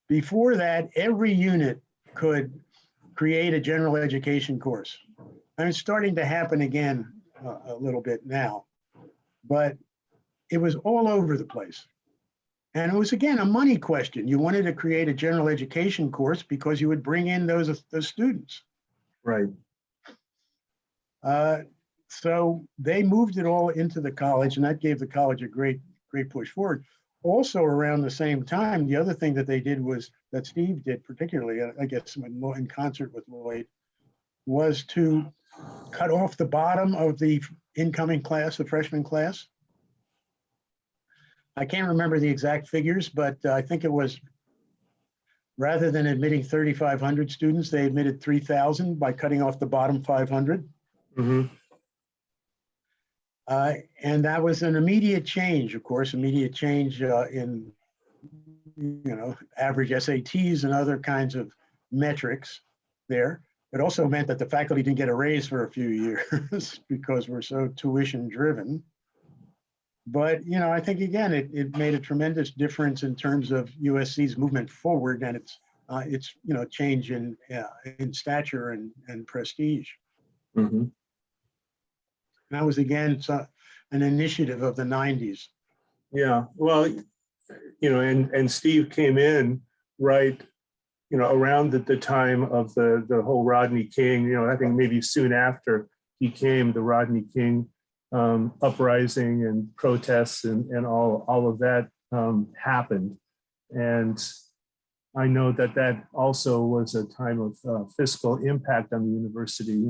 B: Before that, every unit could create a general education course. And it's starting to happen again a little bit now, but it was all over the place. And it was, again, a money question. You wanted to create a general education course because you would bring in those students.
A: Right.
B: So they moved it all into the college, and that gave the college a great push forward. Also around the same time, the other thing that they did was, that Steve did particularly, I guess in concert with Lloyd, was to cut off the bottom of the incoming class, the freshman class. I can't remember the exact figures, but I think it was, rather than admitting 3,500 students, they admitted 3,000 by cutting off the bottom 500. And that was an immediate change, of course, in average SATs and other kinds of metrics there. It also meant that the faculty didn't get a raise for a few years because we're so tuition driven. But, I think, again, it made a tremendous difference in terms of USC's movement forward and its change in stature and prestige. That was, again, an initiative of the 90s.
A: Yeah, well, and Steve came in right, around the time of the whole Rodney King, I think maybe soon after he came, the Rodney King uprising and protests and all of that happened. And I know that also was a time of fiscal impact on the university.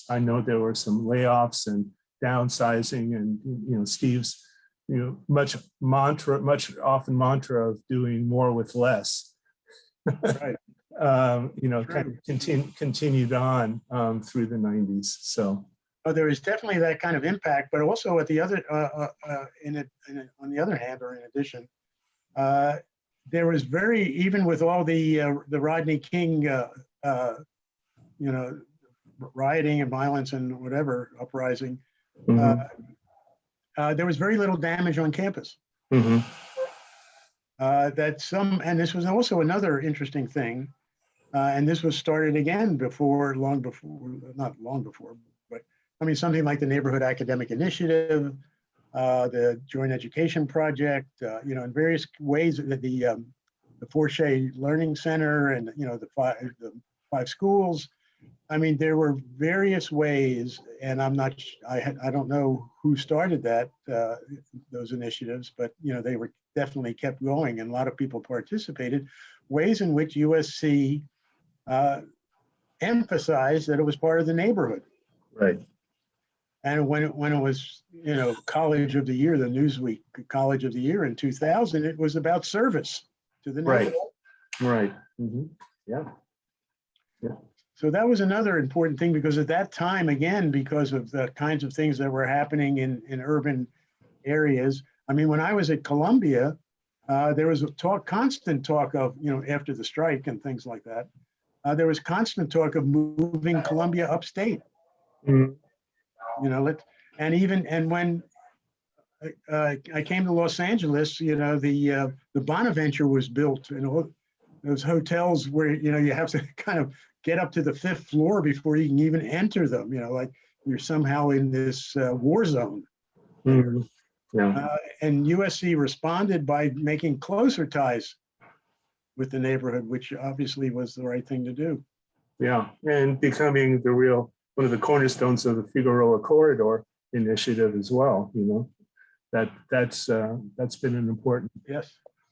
A: I know there were some layoffs and downsizing, and Steve's much often mantra of doing more with less.
B: Right.
A: Kind of continued on through the 90s. So.
B: There is definitely that kind of impact, but also at the other, on the other hand, or in addition, there was even with all the Rodney King, rioting and violence and whatever uprising, there was very little damage on campus.
A: Mhm.
B: And this was also another interesting thing, and this was started again long before, not long before, but I mean, something like the Neighborhood Academic Initiative, the Joint Education Project, in various ways that the Forshey Learning Center and, the five schools. I mean, there were various ways, and I don't know who started those initiatives, but, they were definitely kept going and a lot of people participated, ways in which USC emphasized that it was part of the neighborhood.
A: Right.
B: And when it was, College of the Year, the Newsweek College of the Year in 2000, it was about service to the neighborhood.
A: Right. Mm-hmm. Yeah. Yeah.
B: So that was another important thing, because at that time, again, because of the kinds of things that were happening in urban areas. I mean, when I was at Columbia, there was constant talk of, after the strike and things like that, there was constant talk of moving Columbia upstate.
A: Mm-hmm.
B: And when I came to Los Angeles, the Bonaventure was built, and all those hotels where, you have to kind of get up to the 5th floor before you can even enter them, like you're somehow in this war zone.
A: Mm-hmm. Yeah.
B: And USC responded by making closer ties with the neighborhood, which obviously was the right thing to do.
A: Yeah, and becoming one of the cornerstones of the Figueroa Corridor initiative as well. That's been an important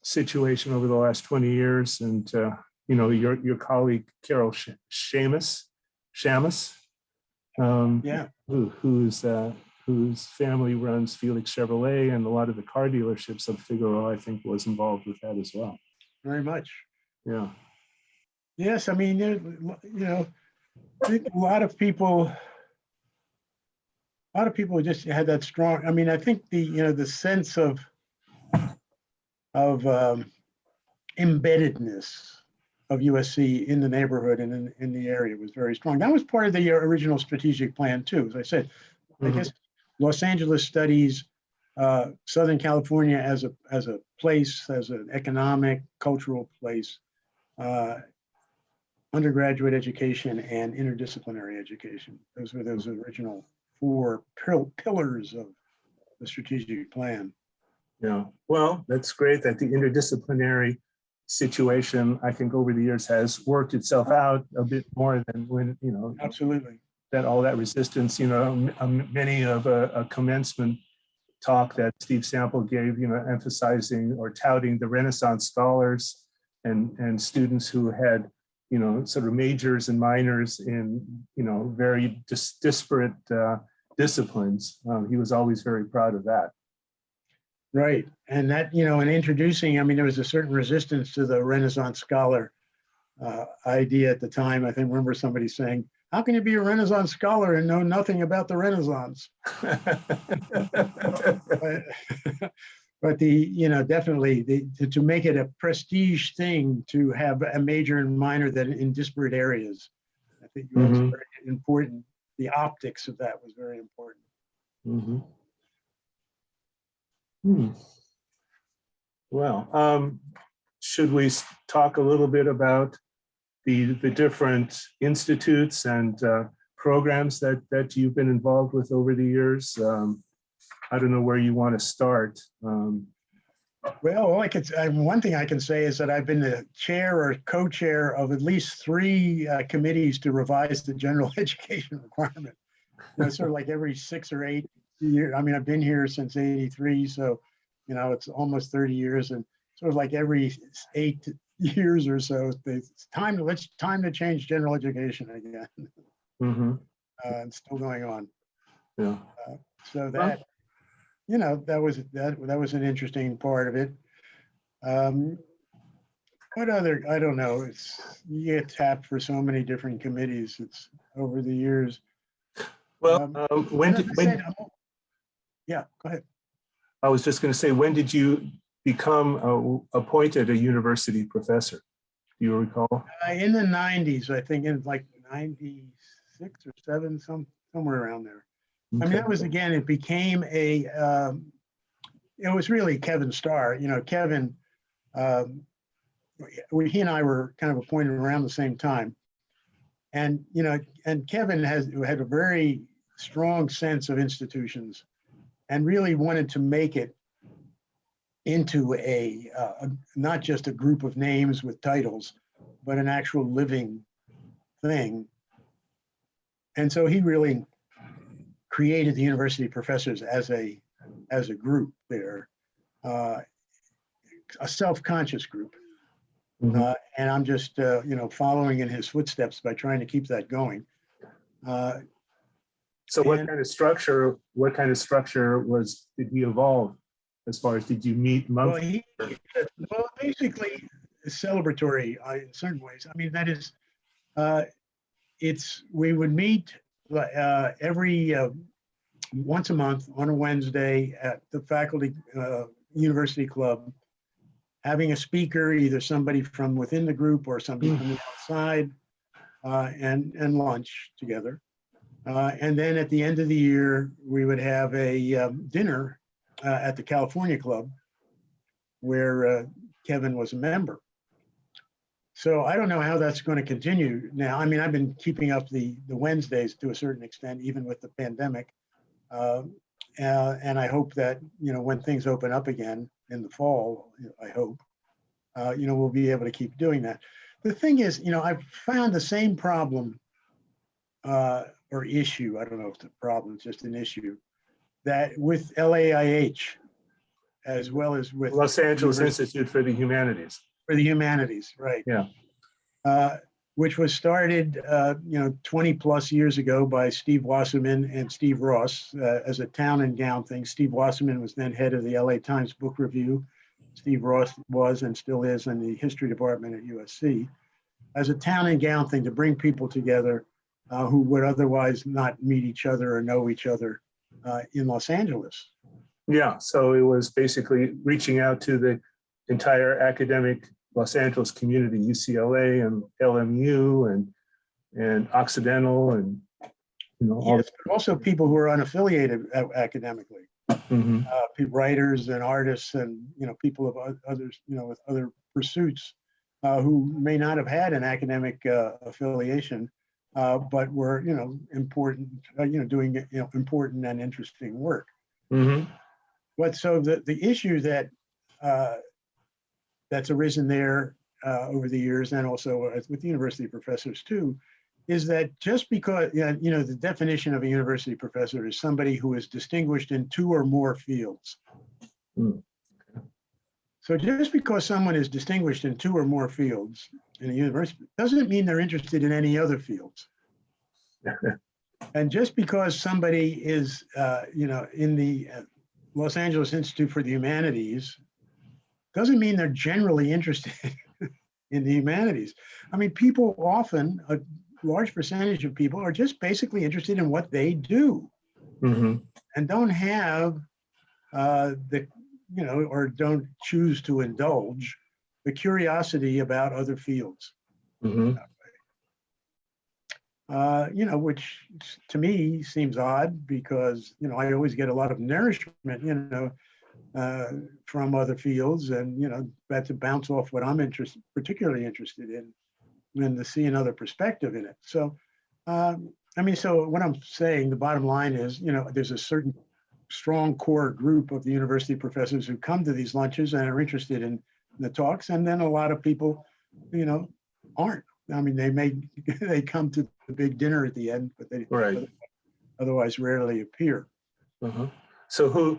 A: situation over the last 20 years. And your colleague Carol Shamus, whose family runs Felix Chevrolet, and a lot of the car dealerships of Figueroa, I think, was involved with that as well.
B: Very much.
A: Yeah.
B: Yes, I mean, I think a lot of people just had that strong. I mean, I think the sense of embeddedness of USC in the neighborhood and in the area was very strong. That was part of the original strategic plan too. As I said, I guess Los Angeles studies Southern California as a place, as an economic, cultural place. Undergraduate education and interdisciplinary education. Those were those original 4 pillars of the strategic plan.
A: Yeah, well, that's great that the interdisciplinary situation, I think, over the years has worked itself out a bit more than when,
B: Absolutely.
A: That all that resistance, many of a commencement talk that Steve Sample gave, emphasizing or touting the Renaissance scholars and students who had, sort of majors and minors in, very disparate disciplines. He was always very proud of that.
B: Right. And that, in introducing, I mean, there was a certain resistance to the Renaissance scholar idea at the time. I think, remember somebody saying, how can you be a Renaissance scholar and know nothing about the Renaissance? But definitely to make it a prestige thing to have a major and minor that in disparate areas, I think was very important. The optics of that was very important.
A: Mm-hmm. Well, should we talk a little bit about the different institutes and programs that you've been involved with over the years? I don't know where you want to start.
B: Well, one thing I can say is that I've been the chair or co-chair of at least 3 committees to revise the general education requirement. Sort of like every 6 or 8 years. I mean, I've been here since '83, so it's almost 30 years, and sort of like every 8 years or so, it's time to change general education again. And still going on.
A: Yeah.
B: So that. That was an interesting part of it. What other? I don't know. You get tapped for so many different committees. It's over the years.
A: Well,
B: yeah, go ahead.
A: I was just going to say, when did you become appointed a university professor? Do you recall?
B: In the 90s, I think, in like 96 or 7, somewhere around there. I mean,
A: Okay.
B: that was, again, it became it was really Kevin's star. You know, Kevin, he and I were kind of appointed around the same time. And, you know, and Kevin had a very strong sense of institutions and really wanted to make it into not just a group of names with titles, but an actual living thing. And so he really created the university professors as a group there, a self-conscious group.
A: Mhm.
B: And I'm just, you know, following in his footsteps by trying to keep that going.
A: So what
B: And
A: kind of structure did he evolve as far as did you meet
B: well,
A: monthly?
B: basically celebratory in certain ways. I mean, that is, we would meet every once a month on a Wednesday at the faculty university club, having a speaker, either somebody from within the group or somebody from the outside, and lunch together. And then at the end of the year, we would have a dinner at the California Club, where Kevin was a member. So I don't know how that's going to continue now. I mean, I've been keeping up the Wednesdays to a certain extent, even with the pandemic. And I hope that, you know, when things open up again in the fall, I hope, you know, we'll be able to keep doing that. The thing is, you know, I've found the same problem or issue, I don't know if it's a problem, it's just an issue, that with LAIH, as well as with
A: Los Angeles Institute for the Humanities.
B: for the humanities, right?
A: Yeah.
B: Which was started, you know, 20 plus years ago by Steve Wasserman and Steve Ross as a town and gown thing. Steve Wasserman was then head of the LA Times Book Review. Steve Ross was and still is in the history department at USC, as a town and gown thing to bring people together who would otherwise not meet each other or know each other in Los Angeles.
A: Yeah. So it was basically reaching out to the entire academic Los Angeles community, UCLA and LMU and Occidental and, you know, all.
B: Yes, but also people who are unaffiliated academically.
A: Mhm.
B: Writers and artists and, you know, people of others, you know, with other pursuits who may not have had an academic affiliation, but were, you know, important, you know, doing, you know, important and interesting work.
A: Mhm.
B: But so the issue that that's arisen there over the years, and also with university professors too, is that just because, you know, the definition of a university professor is somebody who is distinguished in two or more fields.
A: Mm.
B: So just because someone is distinguished in two or more fields in a university doesn't mean they're interested in any other fields. And just because somebody is, you know, in the Los Angeles Institute for the Humanities doesn't mean they're generally interested in the humanities. I mean, people often, a large percentage of people are just basically interested in what they do
A: Mhm.
B: and don't have you know, or don't choose to indulge the curiosity about other fields.
A: Mhm.
B: You know, which to me seems odd because, you know, I always get a lot of nourishment, you know, from other fields, and, you know, that to bounce off what I'm particularly interested in, and to see another perspective in it. So, I mean, so what I'm saying, the bottom line is, you know, there's a certain strong core group of the university professors who come to these lunches and are interested in the talks, and then a lot of people, you know, aren't. I mean, they come to the big dinner at the end, but they
A: Right.
B: otherwise rarely appear.
A: Uh-huh. So who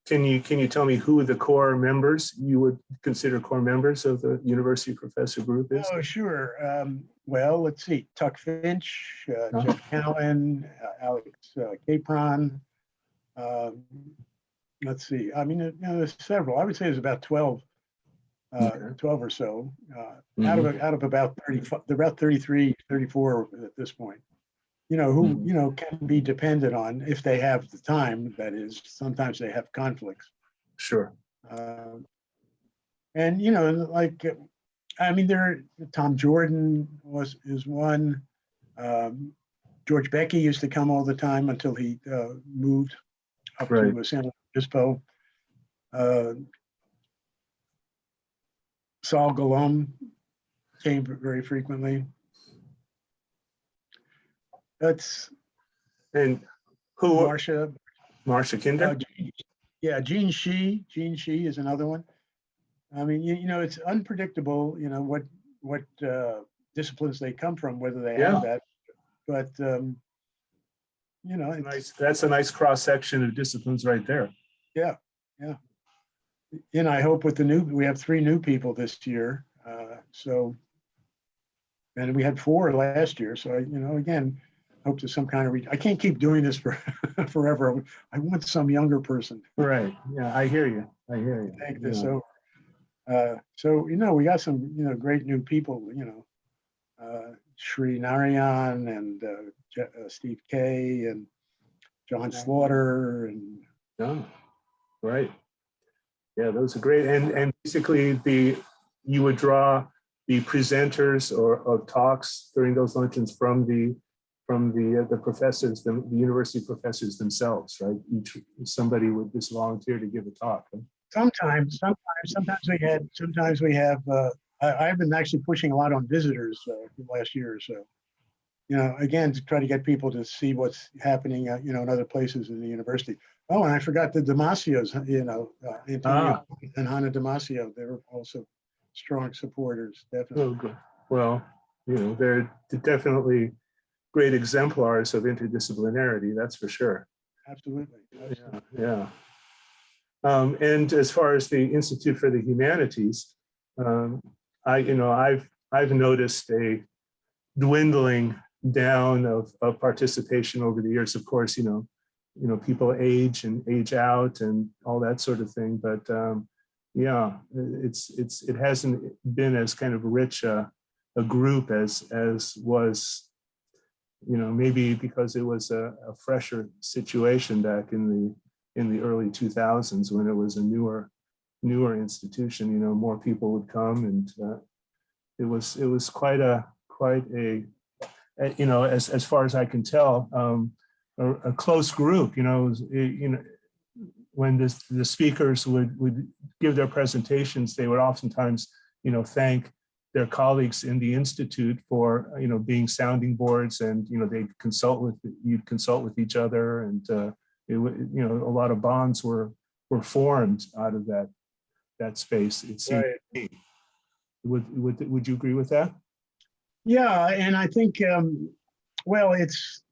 A: can you tell me who the core members you would consider core members of the university professor group is?
B: Oh, sure. Well, let's see. Tuck Finch, Jeff Cowan, Alex Capron. Let's see. I mean, you know, there's several. I would say there's about 12,
A: Okay.
B: 12 or so out
A: Mhm.
B: of about 30, about 33, 34 at this point. You know, who,
A: Mhm.
B: you know, can be depended on if they have the time. That is, sometimes they have conflicts.
A: Sure.
B: And, you know, like, I mean, Tom Jordan is one. George Becky used to come all the time until he moved up
A: Right.
B: to San Obispo. Saul Galom came very frequently. That's
A: And who?
B: Marcia
A: Kinder?
B: Yeah, Jean Shi. Jean Shi is another one. I mean, you know, it's unpredictable, you know, what disciplines they come from, whether they have that. But, you know,
A: that's a nice cross section of disciplines right there.
B: Yeah, yeah. And I hope with we have 3 new people this year. And we had 4 last year. So, you know, again, hope to some kind of, I can't keep doing this for forever. I want some younger person.
A: Right. Yeah, I hear you.
B: Take this over. So, you know, we got some, you know, great new people, you know, Sri Narayan and Steve Kay and John Slaughter and.
A: Oh, right. Yeah, those are great. And basically you would draw the presenters or talks during those luncheons from the professors, the university professors themselves, right? Somebody would just volunteer to give a talk. Huh?
B: Sometimes we have. I've been actually pushing a lot on visitors the last year or so. You know, again, to try to get people to see what's happening, you know, in other places in the university. Oh, and I forgot the Damasios, you know, Antonio and Hannah Damasio. They were also strong supporters, definitely.
A: Oh, good. Well, you know, they're
B: definitely
A: great exemplars of interdisciplinarity, that's for sure.
B: Absolutely.
A: Yeah. And as far as the Institute for the Humanities, I've noticed a dwindling down of participation over the years. Of course, you know, people age and age out and all that sort of thing. But yeah, it hasn't been as kind of rich a group as was, you know, maybe because it was a fresher situation back in the early 2000s when it was a newer institution. You know, more people would come, and it was quite a you know, as far as I can tell, a close group. You know, when the speakers would give their presentations, they would oftentimes, you know, thank their colleagues in the institute for, you know, being sounding boards, and, you know, you'd consult with each other, and you know, a lot of bonds were formed out of that space. It seemed to me. Would you agree with that?
B: Yeah, and I think, well, it's,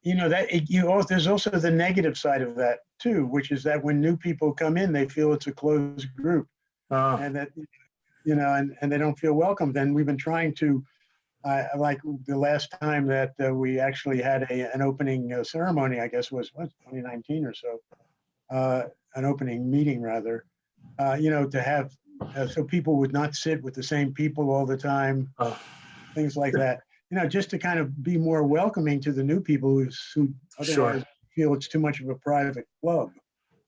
B: you know, there's also the negative side of that too, which is that when new people come in, they feel it's a closed group, and that, you know, and they don't feel welcome. Then we've been trying to, like the last time that we actually had an opening ceremony, I guess was 2019 or so, an opening meeting rather, you know, to have, so people would not sit with the same people all the time, things like that. You know, just to kind of be more welcoming to the new people who otherwise feel it's too much of a private club.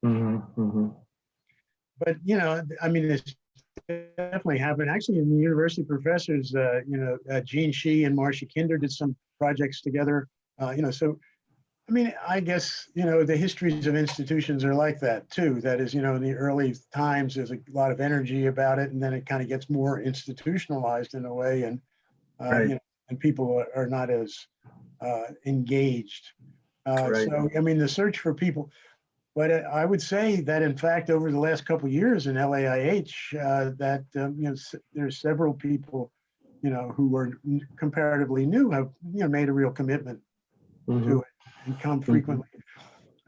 B: But, you know, I mean, it's definitely happened. Actually, in the university professors, you know, Jean Shi and Marcia Kinder did some projects together. You know, so, I mean, I guess, you know, the histories of institutions are like that too. That is, you know, in the early times, there's a lot of energy about it, and then it kind of gets more institutionalized in a way, and you know, and people are not as engaged. So, I mean, the search for people. But I would say that, in fact, over the last couple of years in LAIH, that you know, there's several people, you know, who are comparatively new, have, you know, made a real commitment to it and come frequently.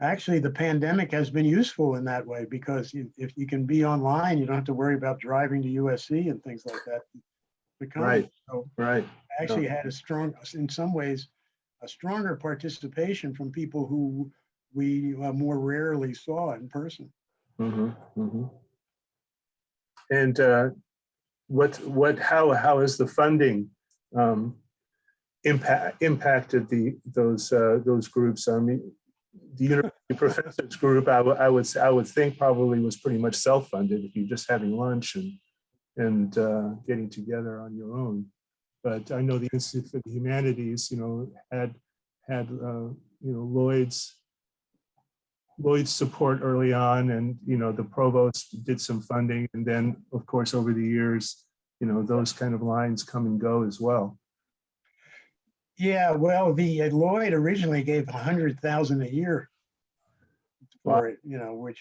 B: Actually, the pandemic has been useful in that way, because if you can be online, you don't have to worry about driving to USC and things like that. So actually had a strong, in some ways, a stronger participation from people who we more rarely saw in person.
A: And how has the funding impacted those groups? I mean, the university professors group, I would think probably was pretty much self-funded if you're just having lunch and getting together on your own. but I know the Institute for the Humanities, had Lloyd's support early on, and the provost did some funding, and then of course over the years, those kind of lines come and go as well.
B: Yeah, well, the Lloyd originally gave $100,000 a year for it, which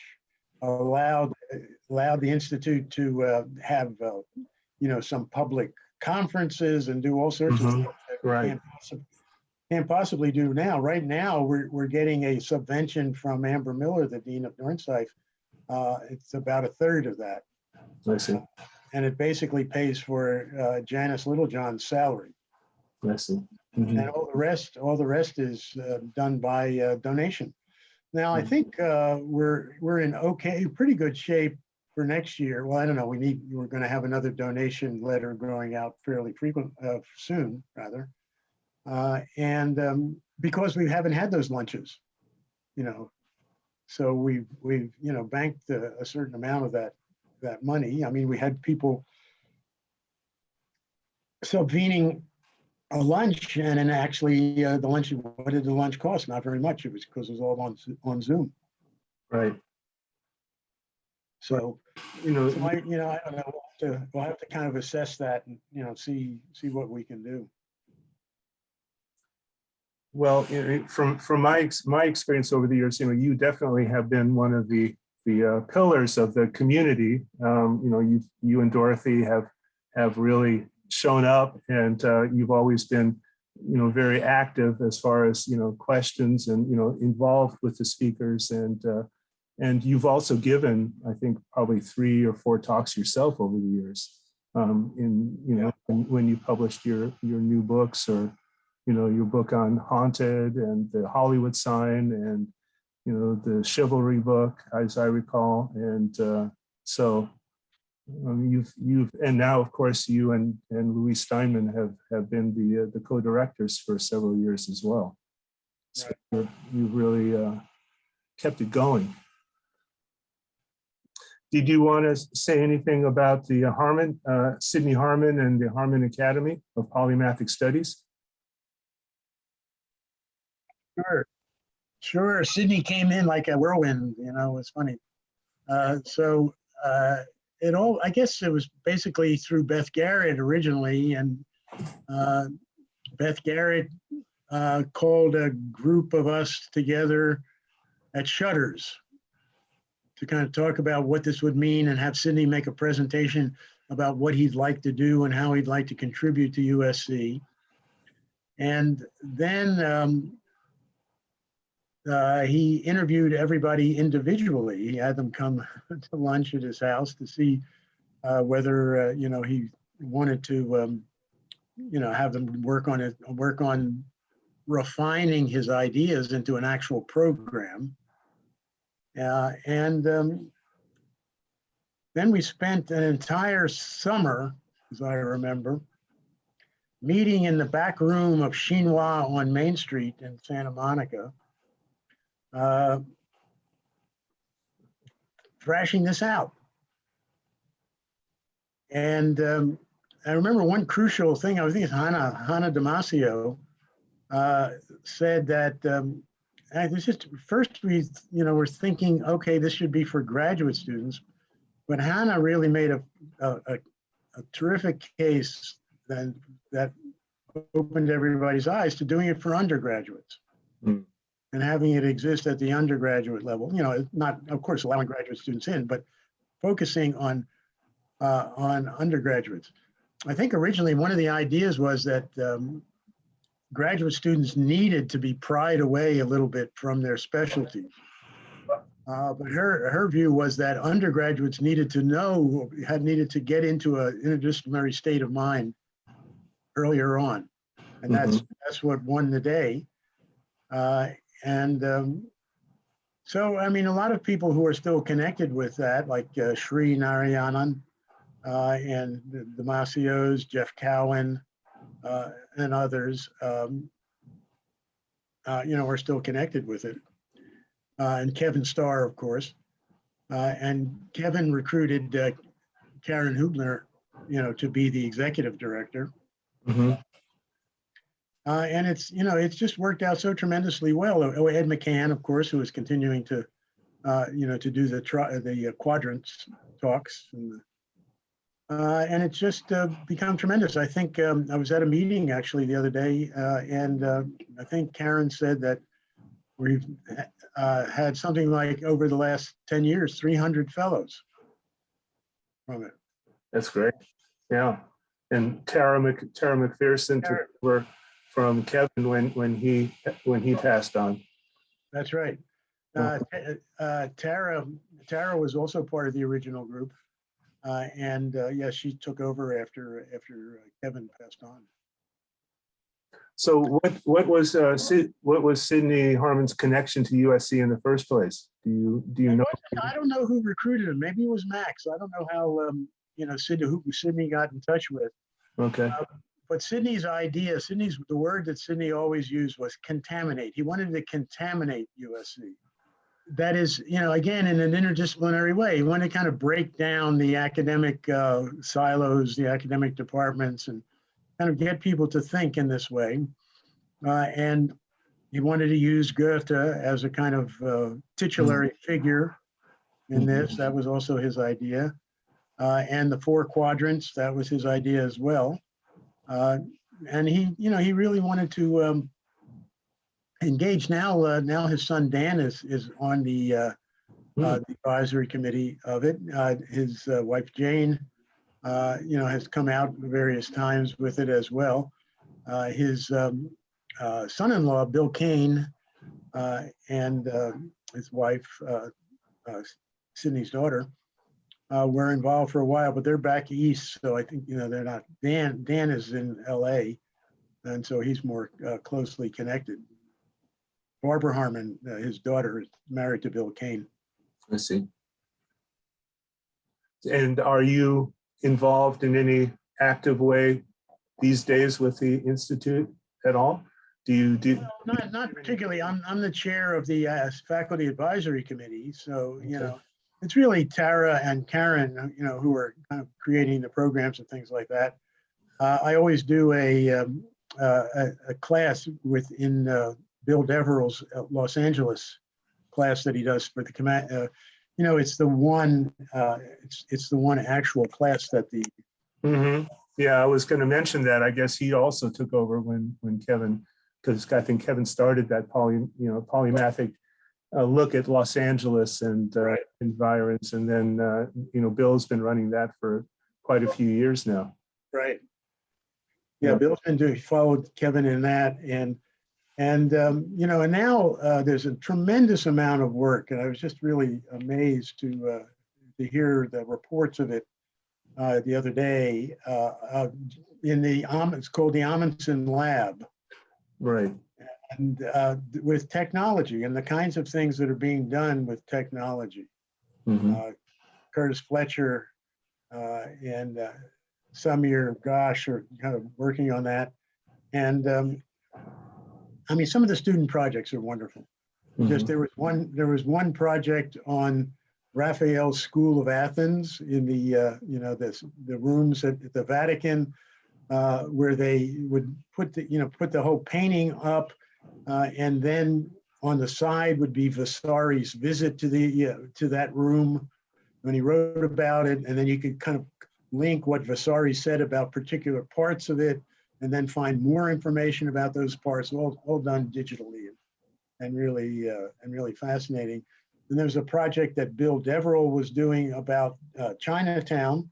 B: allowed the institute to have some public conferences and do all sorts of stuff that
A: Right.
B: can't possibly do now. Right now, we're getting a subvention from Amber Miller, the dean of Dornsife. It's about a third of that.
A: I see.
B: And it basically pays for Janice Littlejohn's salary.
A: I see.
B: And all the rest is done by donation. Now, I think we're in pretty good shape for next year. Well, I don't know. We're going to have another donation letter going out fairly soon, rather. And because we haven't had those lunches, so we've banked a certain amount of that money. I mean, we had people subvening a lunch, and then actually the lunch. What did the lunch cost? Not very much. It was because it was all on Zoom.
A: Right.
B: So I don't know. We'll have to kind of assess that and see what we can do.
A: Well, from my experience over the years, you definitely have been one of the pillars of the community. You and Dorothy have really shown up, and you've always been very active as far as questions and involved with the speakers, and you've also given, I think, probably 3 or 4 talks yourself over the years, when you published your new books, or your book on Haunted and the Hollywood Sign, and the Chivalry book, as I recall, and so you've and now of course you and Louise Steinman have been the co-directors for several years as well. So
B: right.
A: you've really kept it going. Did you want to say anything about the Sidney Harmon and the Harmon Academy of Polymathic Studies?
B: Sure. Sydney came in like a whirlwind, it was funny. I guess it was basically through Beth Garrett originally, and Beth Garrett called a group of us together at Shutters to kind of talk about what this would mean and have Sydney make a presentation about what he'd like to do and how he'd like to contribute to USC. And then he interviewed everybody individually. He had them come to lunch at his house to see whether he wanted to have them work on refining his ideas into an actual program. And then we spent an entire summer, as I remember, meeting in the back room of Chinois on Main Street in Santa Monica, thrashing this out. And I remember one crucial thing, I think it's Hannah Damasio said that this just first we're thinking, okay, this should be for graduate students, but Hannah really made a terrific case that opened everybody's eyes to doing it for undergraduates. Mm. And having it exist at the undergraduate level, not, of course, allowing graduate students in, but focusing on undergraduates. I think originally one of the ideas was that graduate students needed to be pried away a little bit from their specialties. But her view was that undergraduates needed to get into an interdisciplinary state of mind earlier on. And that's what won the day. So, I mean, a lot of people who are still connected with that, like Sri Narayanan and the Damasios, Jeff Cowan, and others, are still connected with it. And Kevin Starr, of course. And Kevin recruited Karen Hubner, to be the executive director.
A: Mhm.
B: And it's just worked out so tremendously well. Ed McCann, of course, who is continuing to, to do the quadrants talks, and it's just become tremendous. I think I was at a meeting actually the other day, and I think Karen said that we've had something like over the last 10 years, 300 fellows from it.
A: That's great. Yeah. And Tara McPherson took over from Kevin when he passed on.
B: That's right. Tara was also part of the original group, and yeah, she took over after Kevin passed on.
A: So what was Sidney Harmon's connection to USC in the first place? Do you know?
B: I don't know who recruited him. Maybe it was Max. I don't know how who Sidney got in touch with.
A: Okay.
B: But Sidney's the word that Sidney always used was contaminate. He wanted to contaminate USC. That is, again, in an interdisciplinary way. He wanted to kind of break down the academic silos, the academic departments, and kind of get people to think in this way. And he wanted to use Goethe as a kind of titulary figure in this. That was also his idea. And the 4 quadrants, that was his idea as well. And he really wanted to engage. Now his son Dan is on the advisory committee of it. His wife Jane, has come out various times with it as well. His son-in-law Bill Kane and his wife Sidney's daughter were involved for a while, but they're back east, so I think they're not. Dan is in L.A., and so he's more closely connected. Barbara Harmon, his daughter, is married to Bill Kane.
A: I see. And are you involved in any active way these days with the Institute at all? Do you do?
B: Well, not particularly. I'm the chair of the faculty advisory committee, so it's really Tara and Karen, who are kind of creating the programs and things like that. I always do a class within Bill Deverell's Los Angeles class that he does for the command. It's the one. It's the one actual class that the.
A: Mm-hmm. Yeah, I was going to mention that. I guess he also took over when Kevin, because I think Kevin started that polymathic look at Los Angeles and environs, and then Bill's been running that for quite a few years now.
B: Right. Yeah, Bill's been followed Kevin in that, and now there's a tremendous amount of work, and I was just really amazed to hear the reports of it the other day in it's called the Amundsen Lab.
A: Right.
B: And with technology and the kinds of things that are being done with technology.
A: Mm-hmm.
B: Curtis Fletcher and Samir Ghosh are kind of working on that. And some of the student projects are wonderful. Mm-hmm. Just there was one project on Raphael's School of Athens in the the rooms at the Vatican where they would put the whole painting up, and then on the side would be Vasari's visit to that room when he wrote about it, and then you could kind of link what Vasari said about particular parts of it, and then find more information about those parts, all done digitally, and really fascinating. And there's a project that Bill Deverell was doing about Chinatown.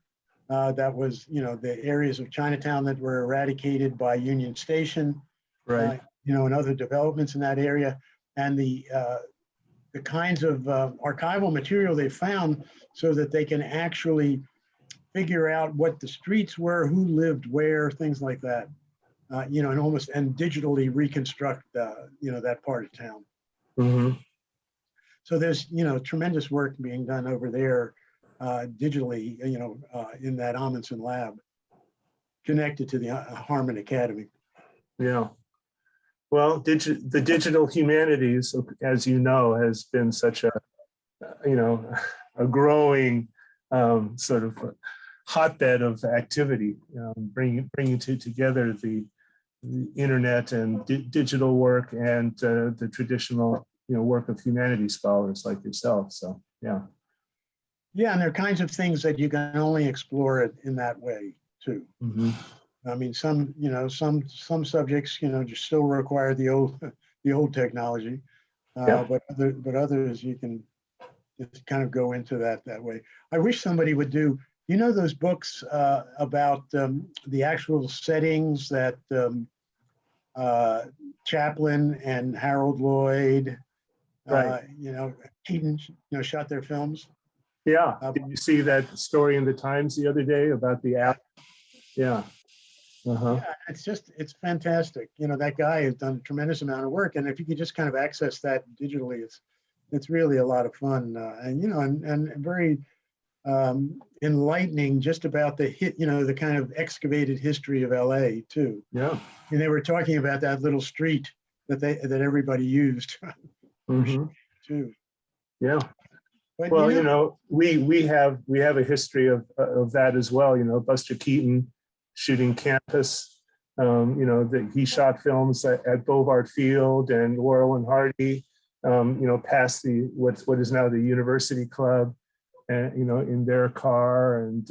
B: That was, the areas of Chinatown that were eradicated by Union Station,
A: right?
B: And other developments in that area, and the kinds of archival material they found, so that they can actually figure out what the streets were, who lived where, things like that, and digitally reconstruct, that part of town.
A: Mm-hmm.
B: So there's, tremendous work being done over there digitally, in that Amundsen Lab, connected to the Harmon Academy.
A: Yeah. Well, the digital humanities, as you know, has been such a growing sort of hotbed of activity, bringing together the internet and digital work and the traditional, work of humanities scholars like yourself. So, yeah.
B: Yeah, and there are kinds of things that you can only explore it in that way too.
A: Mm-hmm.
B: I mean, some subjects, just still require the old technology,
A: Yeah.
B: but others you can just kind of go into that way. I wish somebody would do, those books about the actual settings that Chaplin and Harold Lloyd,
A: Right.
B: Keaton, shot their films.
A: Yeah. Did you see that story in the Times the other day about the app? Yeah. Uh-huh.
B: Yeah, it's fantastic. That guy has done a tremendous amount of work, and if you could just kind of access that digitally, it's really a lot of fun, and very enlightening just about the kind of excavated history of LA too.
A: Yeah.
B: And they were talking about that little street that everybody used
A: Mm-hmm.
B: too.
A: Yeah.
B: But
A: Well, we have a history of that as well. Buster Keaton shooting Campus. That he shot films at Bovard Field and Laurel and Hardy. Past what is now the University Club, and in their car, and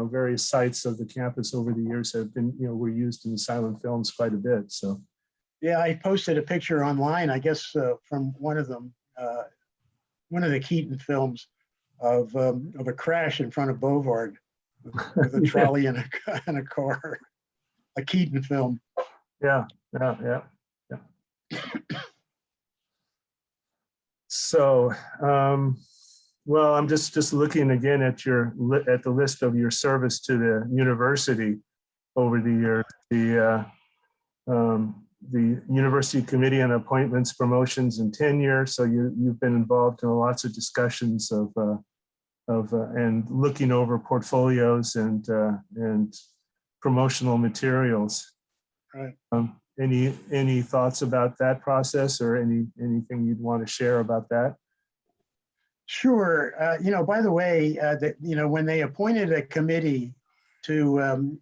A: various sites of the campus over the years have been were used in silent films quite a bit. So.
B: Yeah, I posted a picture online, I guess, from one of them. One of the Keaton films of a crash in front of Bovard with a trolley and a car, a Keaton film.
A: Yeah. So, well, I'm just looking again at the list of your service to the university over the years. The University Committee on Appointments, Promotions, and Tenure. So you've been involved in lots of discussions of and looking over portfolios and promotional materials.
B: Right.
A: Any thoughts about that process, or anything you'd want to share about that?
B: Sure. By the way, when they appointed a committee to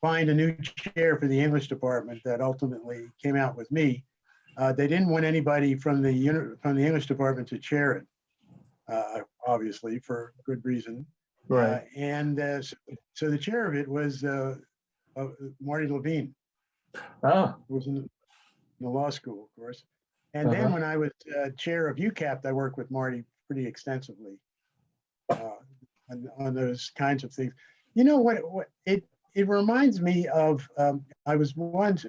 B: find a new chair for the English department that ultimately came out with me, they didn't want anybody from the English department to chair it, obviously for good reason.
A: Right.
B: So the chair of it was Marty Levine,
A: Oh.
B: who was in the law school, of course. And then when I was chair of UCAP, I worked with Marty pretty extensively on those kinds of things. What it reminds me of, I was once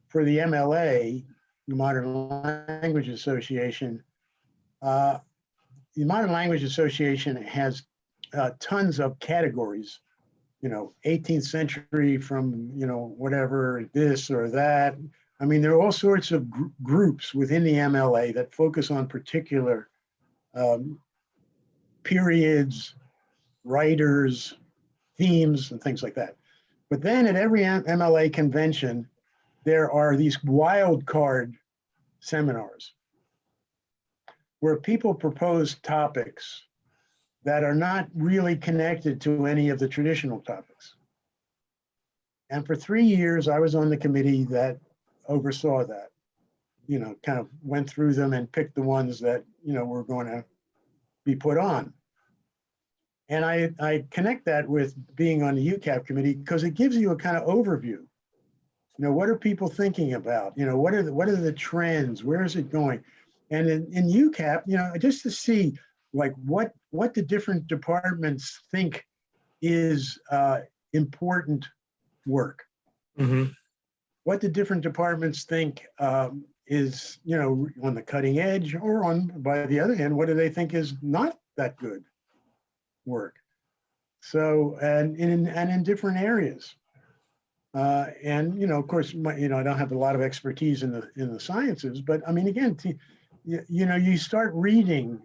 B: for the MLA, the Modern Language Association. The Modern Language Association has tons of categories, 18th century from, whatever, this or that. I mean, there are all sorts of groups within the MLA that focus on particular periods, writers, themes, and things like that. But then at every MLA convention, there are these wild card seminars where people propose topics that are not really connected to any of the traditional topics. And for 3 years, I was on the committee that oversaw that, kind of went through them and picked the ones that, were going to be put on. And I connect that with being on the UCAP committee because it gives you a kind of overview. What are people thinking about? What are the trends? Where is it going? And in UCAP, just to see like what the different departments think is important work.
A: Mm-hmm.
B: What the different departments think is, on the cutting edge, or by the other hand, what do they think is not that good work? So, and in different areas. Of course, I don't have a lot of expertise in the sciences, but I mean, again, you start reading,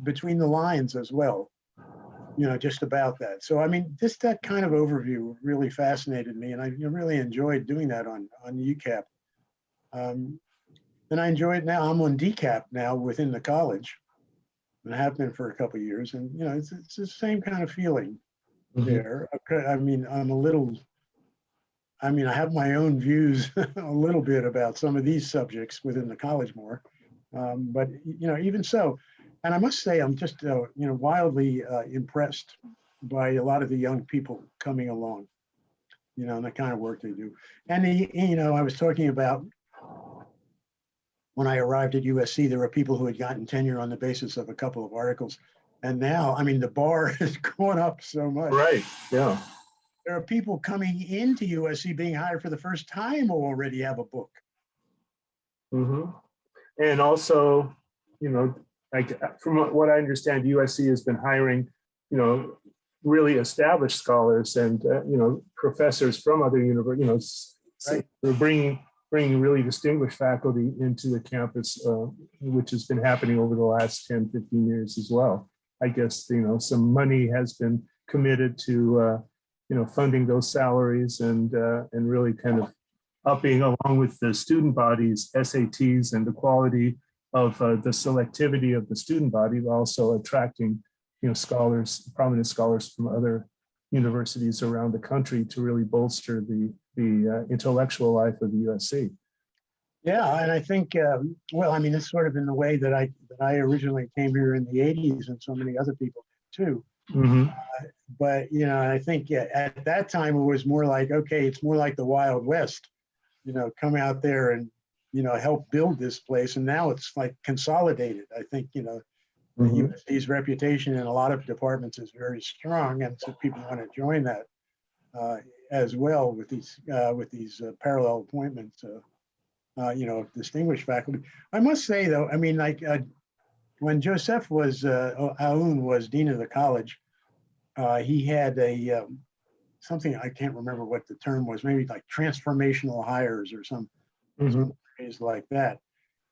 B: between the lines as well, just about that. So, I mean, just that kind of overview really fascinated me, and I really enjoyed doing that on UCAP. And I enjoy it now. I'm on DCAP now within the college. and I have been for a couple of years, and it's the same kind of feeling
A: Mhm.
B: there. I mean, I have my own views a little bit about some of these subjects within the college more, but even so, and I must say I'm just wildly impressed by a lot of the young people coming along, and the kind of work they do. And I was talking about when I arrived at USC, there were people who had gotten tenure on the basis of a couple of articles, and now, I mean, the bar has gone up so much.
A: Right. Yeah.
B: There are people coming into USC being hired for the first time who already have a book.
A: Mm-hmm. And also, like from what I understand, USC has been hiring, really established scholars and professors from other universities.
B: Right.
A: They're bringing really distinguished faculty into the campus, which has been happening over the last 10, 15 years as well. I guess some money has been committed to funding those salaries and really kind of upping, along with the student bodies, SATs, and the quality of the selectivity of the student body, but also attracting scholars, prominent scholars from other universities around the country to really bolster the intellectual life of the USC.
B: Yeah, and I think, well, I mean, it's sort of in the way that I originally came here in the 80s, and so many other people did too.
A: Mm-hmm.
B: But I think at that time it was more like, okay, it's more like the Wild West, come out there and help build this place. And now it's like consolidated. I think the USC's reputation in a lot of departments is very strong, and so people want to join that as well with these parallel appointments. Distinguished faculty. I must say though, I mean, like when Joseph Aoun was dean of the college, he had a something, I can't remember what the term was, maybe like transformational hires or some phrase like that.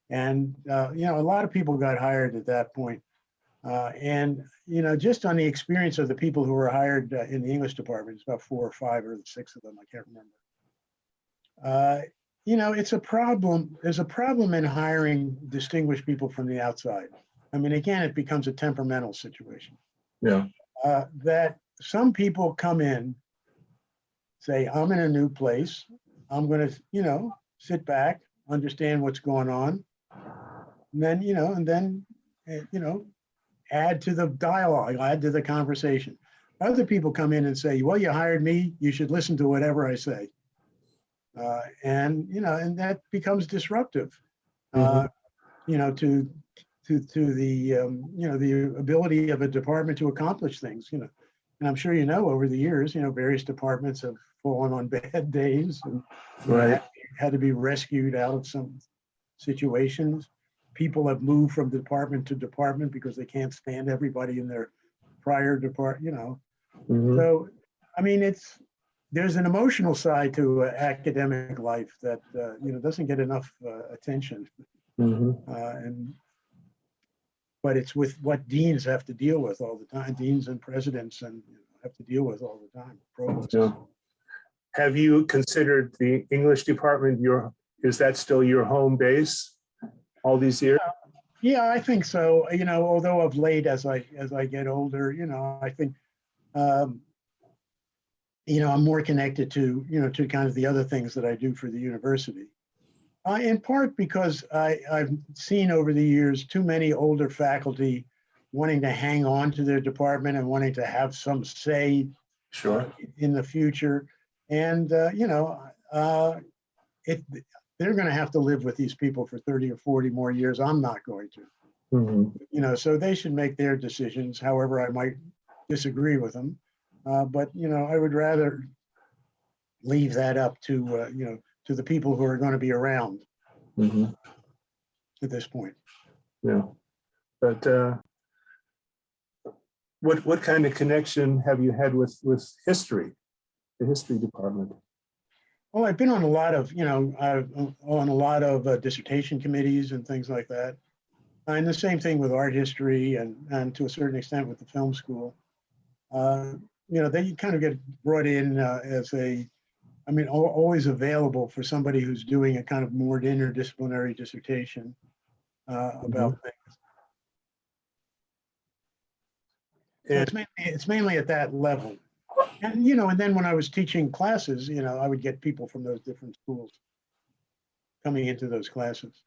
B: And a lot of people got hired at that point. And just on the experience of the people who were hired in the English department, it's about 4 or 5 or 6 of them, I can't remember. It's a problem. There's a problem in hiring distinguished people from the outside. I mean, again, it becomes a temperamental situation.
A: Yeah.
B: That some people come in, say, I'm in a new place. I'm going to, sit back, understand what's going on, and then, add to the dialogue, add to the conversation. Other people come in and say, well, you hired me. You should listen to whatever I say. And that becomes disruptive, to the ability of a department to accomplish things, and I'm sure over the years, various departments have fallen on bad days and had to be rescued out of some situations. People have moved from department to department because they can't stand everybody in their prior department, So, I mean, there's an emotional side to academic life that doesn't get enough attention, but it's with what deans have to deal with all the time. Deans and presidents have to deal with all the time. Provosts.
A: Yeah. Have you considered the English department? Is that still your home base all these years?
B: Yeah, I think so. Although of late, as I get older, I think. I'm more connected to, to kind of the other things that I do for the university. In part because I've seen over the years too many older faculty wanting to hang on to their department and wanting to have some say in the future. And, they're going to have to live with these people for 30 or 40 more years. I'm not going to. So they should make their decisions, however I might disagree with them. But I would rather leave that up to to the people who are going to be around at this point.
A: Yeah, but what kind of connection have you had with history, the history department?
B: Well, I've been on a lot of dissertation committees and things like that, and the same thing with art history and to a certain extent with the film school. They kind of get brought in as always available for somebody who's doing a kind of more interdisciplinary dissertation about things. So
A: And
B: it's mainly at that level. And, you know, and then when I was teaching classes, you know, I would get people from those different schools coming into those classes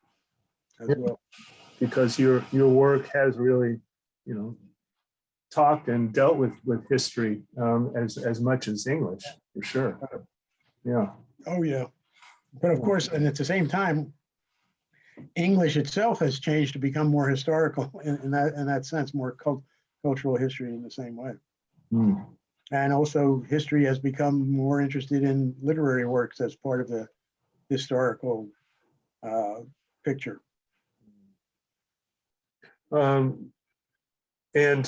B: as well.
A: because your work has really, you know, talked and dealt with history as much as English, for sure. Yeah.
B: Oh, yeah. But of course, and at the same time, English itself has changed to become more historical in that sense, more cultural history in the same way.
A: Mm.
B: And also history has become more interested in literary works as part of the historical picture.
A: And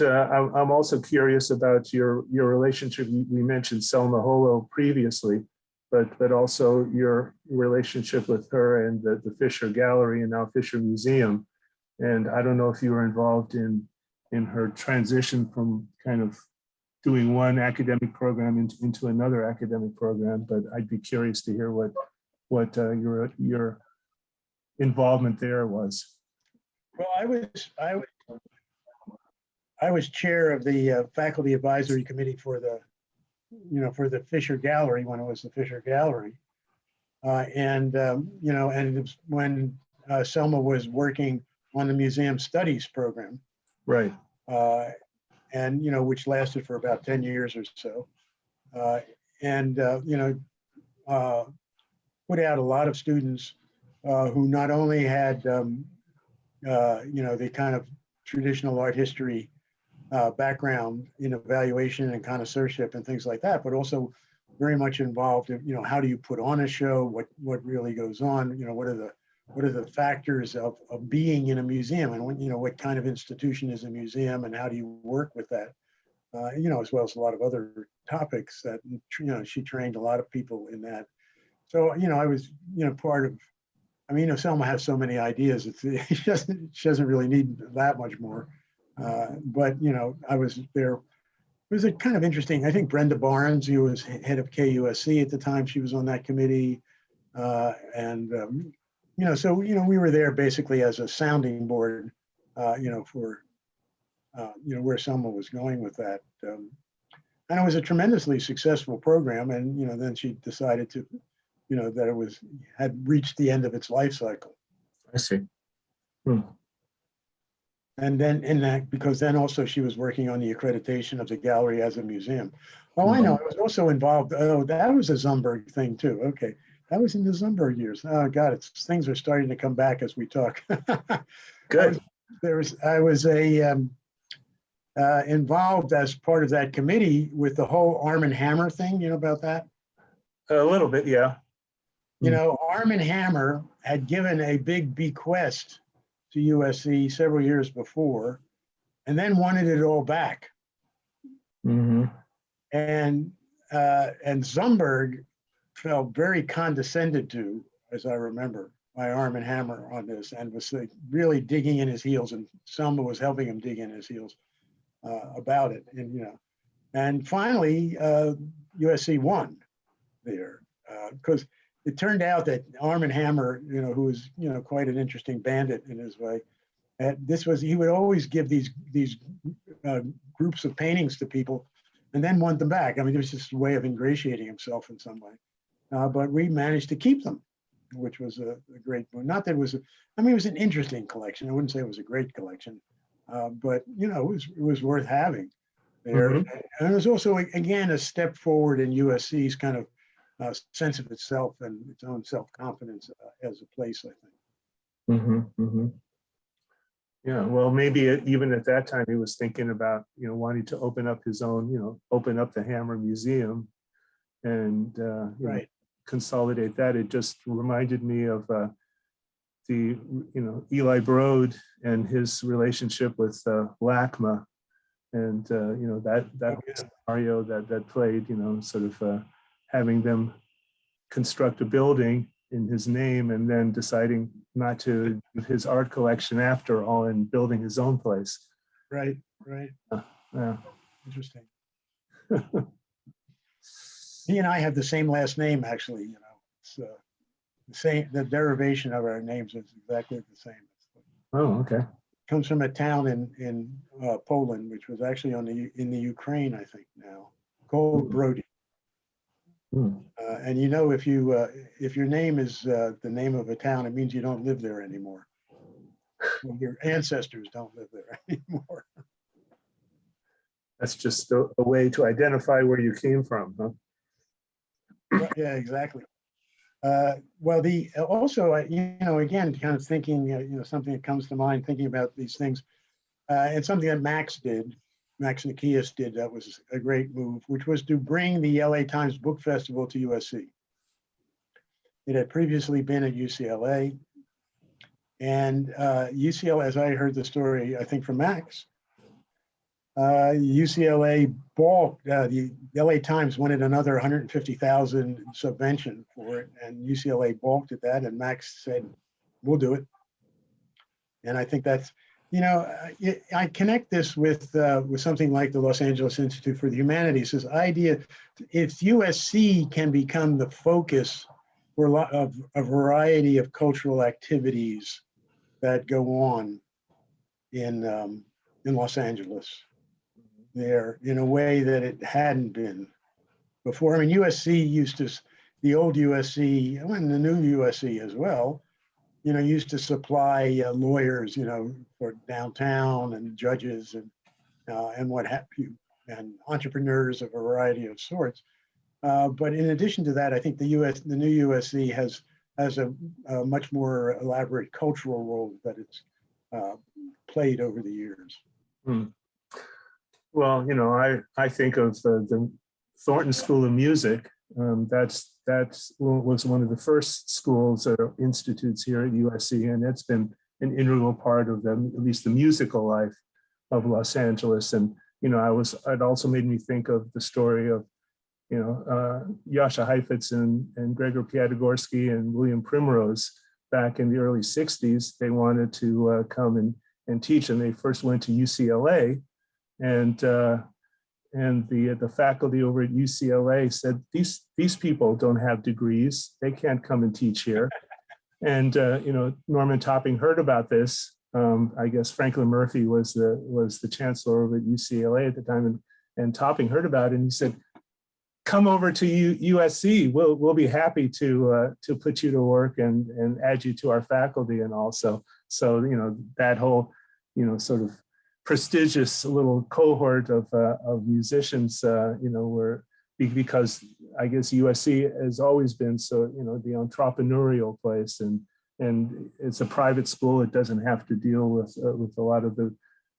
A: I'm also curious about your relationship. We mentioned Selma Holo previously, but also your relationship with her and the Fisher Gallery and now Fisher Museum. And I don't know if you were involved in her transition from kind of doing one academic program into another academic program, but I'd be curious to hear what your involvement there was.
B: Well, I was chair of the faculty advisory committee for the Fisher Gallery when it was the Fisher Gallery, and you know, and it was when Selma was working on the museum studies program,
A: Right.
B: and you know, which lasted for about 10 years or so, and you know, put out a lot of students who not only had you know, the kind of traditional art history background in evaluation and connoisseurship and things like that, but also very much involved in, you know, how do you put on a show, what really goes on, you know, what are the factors of being in a museum, and when, you know, what kind of institution is a museum and how do you work with that, you know, as well as a lot of other topics that, you know, she trained a lot of people in that. So, you know, I was, you know, part of, I mean, you know, Selma has so many ideas, she doesn't really need that much more. But, you know, I was there. It was a kind of interesting, I think Brenda Barnes, who was head of KUSC at the time, she was on that committee. You know, so, you know, we were there basically as a sounding board, you know, for, you know, where Selma was going with that. And it was a tremendously successful program. And, you know, then she decided to, you know, that it had reached the end of its life cycle.
A: I see. Hmm.
B: And then in that, because then also she was working on the accreditation of the gallery as a museum. Oh, I know, I was also involved. Oh, that was a Zumberg thing too. Okay, that was in the Zumberg years. Oh God, things are starting to come back as we talk.
A: Good.
B: I was involved as part of that committee with the whole Arm and Hammer thing. You know about that?
A: A little bit, yeah.
B: You know, Arm and Hammer had given a big bequest to USC several years before, and then wanted it all back.
A: Mm-hmm.
B: And Zumberg felt very condescended to, as I remember, by Arm and Hammer on this, and was really digging in his heels, and Selma was helping him dig in his heels about it. And, you know, and finally, USC won there, because it turned out that Arm and Hammer, you know, who was, you know, quite an interesting bandit in his way, he would always give these groups of paintings to people and then want them back. I mean, it was just a way of ingratiating himself in some way. But we managed to keep them, which was a great one. Not that it was, I mean, it was an interesting collection. I wouldn't say it was a great collection, but, you know, it was worth having there. Mm-hmm. And it was also, again, a step forward in USC's kind of sense of itself and its own self-confidence as a place, I think.
A: Mm-hmm, mm-hmm. Yeah, well, maybe even at that time he was thinking about, you know, wanting to open up his own, you know, open up the Hammer Museum and right. Consolidate that. It just reminded me of the, you know, Eli Braudy and his relationship with LACMA, and you know, that scenario that played, you know, sort of having them construct a building in his name and then deciding not to do his art collection after all and building his own place.
B: Right.
A: Yeah.
B: Interesting. He and I have the same last name, actually. You know, it's the same. The derivation of our names is exactly the same.
A: Oh, okay.
B: Comes from a town in Poland, which was actually in the Ukraine, I think now, called Braudy. And you know, if your name is the name of a town, it means you don't live there anymore. Well, your ancestors don't live there anymore.
A: That's just a way to identify where you came from, huh?
B: Well, yeah, exactly. Well, also, you know, again, kind of thinking, you know, something that comes to mind thinking about these things, and something that Max Nikias did that was a great move, which was to bring the LA Times Book Festival to USC. It had previously been at UCLA, and UCLA, as I heard the story, I think from Max, UCLA balked, the LA Times wanted another 150,000 subvention for it, and UCLA balked at that, and Max said, we'll do it. And I think that's, you know, I connect this with something like the Los Angeles Institute for the Humanities, this idea, if USC can become the focus for a variety of cultural activities that go on in Los Angeles, there in a way that it hadn't been before. I mean, USC used to, the old USC and the new USC as well, you know, used to supply lawyers, you know, for downtown and judges and what have you, and entrepreneurs of a variety of sorts. But in addition to that, I think the new USC has a much more elaborate cultural role that it's played over the years.
A: Well, you know, I think of the Thornton School of Music. That was one of the first schools or institutes here at USC, and it's been an integral part of at least the musical life of Los Angeles. And you know, it also made me think of the story of, you know, Jascha Heifetz and Gregor Piatigorsky and William Primrose back in the early '60s. They wanted to come and teach, and they first went to UCLA. And the faculty over at UCLA said, these people don't have degrees. They can't come and teach here. And you know, Norman Topping heard about this. I guess Franklin Murphy was the chancellor over at UCLA at the time, and Topping heard about it, and he said, "Come over to USC. We'll be happy to put you to work and add you to our faculty." And also, so you know, that whole, you know, sort of prestigious little cohort of musicians, you know, were, because I guess USC has always been so, you know, the entrepreneurial place, and it's a private school. It doesn't have to deal with a lot of the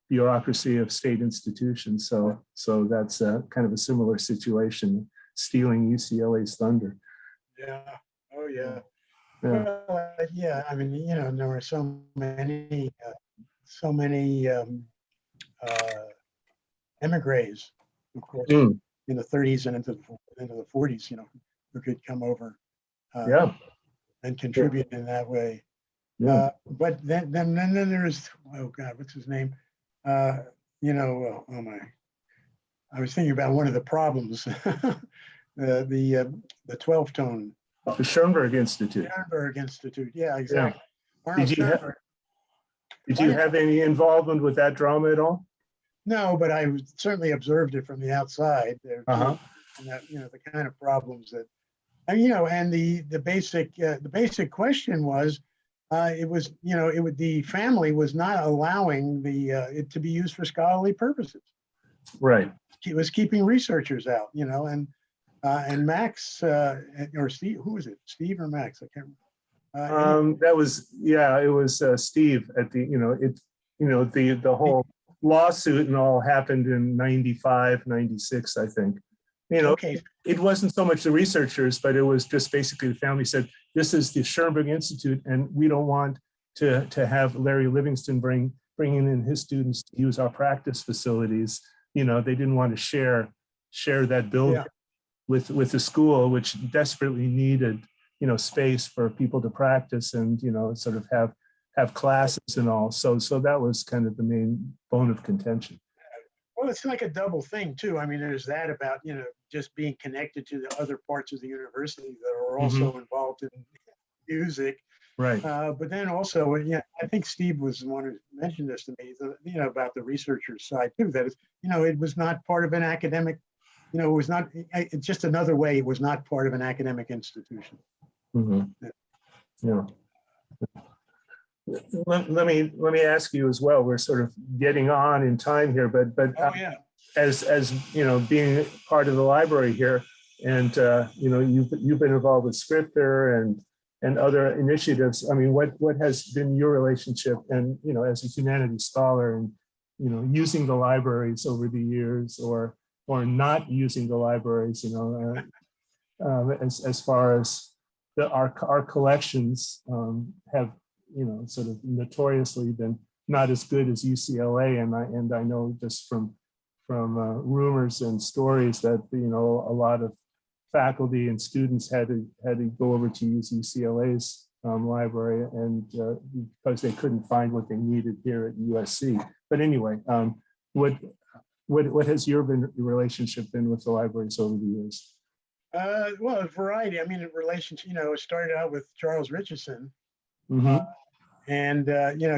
A: bureaucracy of state institutions. So that's kind of a similar situation, stealing UCLA's thunder.
B: Yeah. Oh yeah.
A: Yeah.
B: Well, yeah. I mean, you know, there were so many emigres, of course, in the 30s and into the 40s, you know, who could come over and contribute in that way.
A: Yeah.
B: But then there's, oh God, what's his name? You know, oh my, I was thinking about one of the problems, the 12-tone.
A: The Schoenberg Institute.
B: Schoenberg Institute, yeah, exactly.
A: Yeah. Did you have any involvement with that drama at all?
B: No, but I certainly observed it from the outside. And that, you know, the kind of problems that, and you know, and the basic question was, it was, you know, the family was not allowing it to be used for scholarly purposes.
A: Right.
B: It was keeping researchers out, you know, and Max or Steve, who was it? Steve or Max? I can't remember.
A: That was, yeah, it was Steve at the, you know, the whole lawsuit and all happened in 95, 96, I think. You know,
B: okay.
A: It wasn't so much the researchers, but it was just basically the family said, this is the Schoenberg Institute, and we don't want to have Larry Livingston bringing in his students to use our practice facilities. You know, they didn't want to share that building with the school, which desperately needed, you know, space for people to practice and, you know, sort of have classes and all. So that was kind of the main bone of contention.
B: Well, it's like a double thing too. I mean, there's that about, you know, just being connected to the other parts of the university that are also involved in music.
A: Right.
B: But then also, yeah, I think Steve was the one who mentioned this to me, about the researcher side too, that it's, it was not part of an academic, it was not, it's just another way it was not part of an academic institution.
A: Mhm. Yeah. Let me ask you as well. We're sort of getting on in time here, but
B: Oh, yeah.
A: as being part of the library here, and you've been involved with Scripter and other initiatives. I mean, what has been your relationship, and as a humanities scholar, and using the libraries over the years, or not using the libraries, as far as our collections have sort of notoriously been not as good as UCLA, and I know just from rumors and stories that a lot of faculty and students had to go over to use UCLA's library, and because they couldn't find what they needed here at USC. But anyway, what has your relationship been with the libraries over the years?
B: Well, a variety. I mean, in relation to, it started out with Charles Richardson.
A: Mm-hmm.
B: And,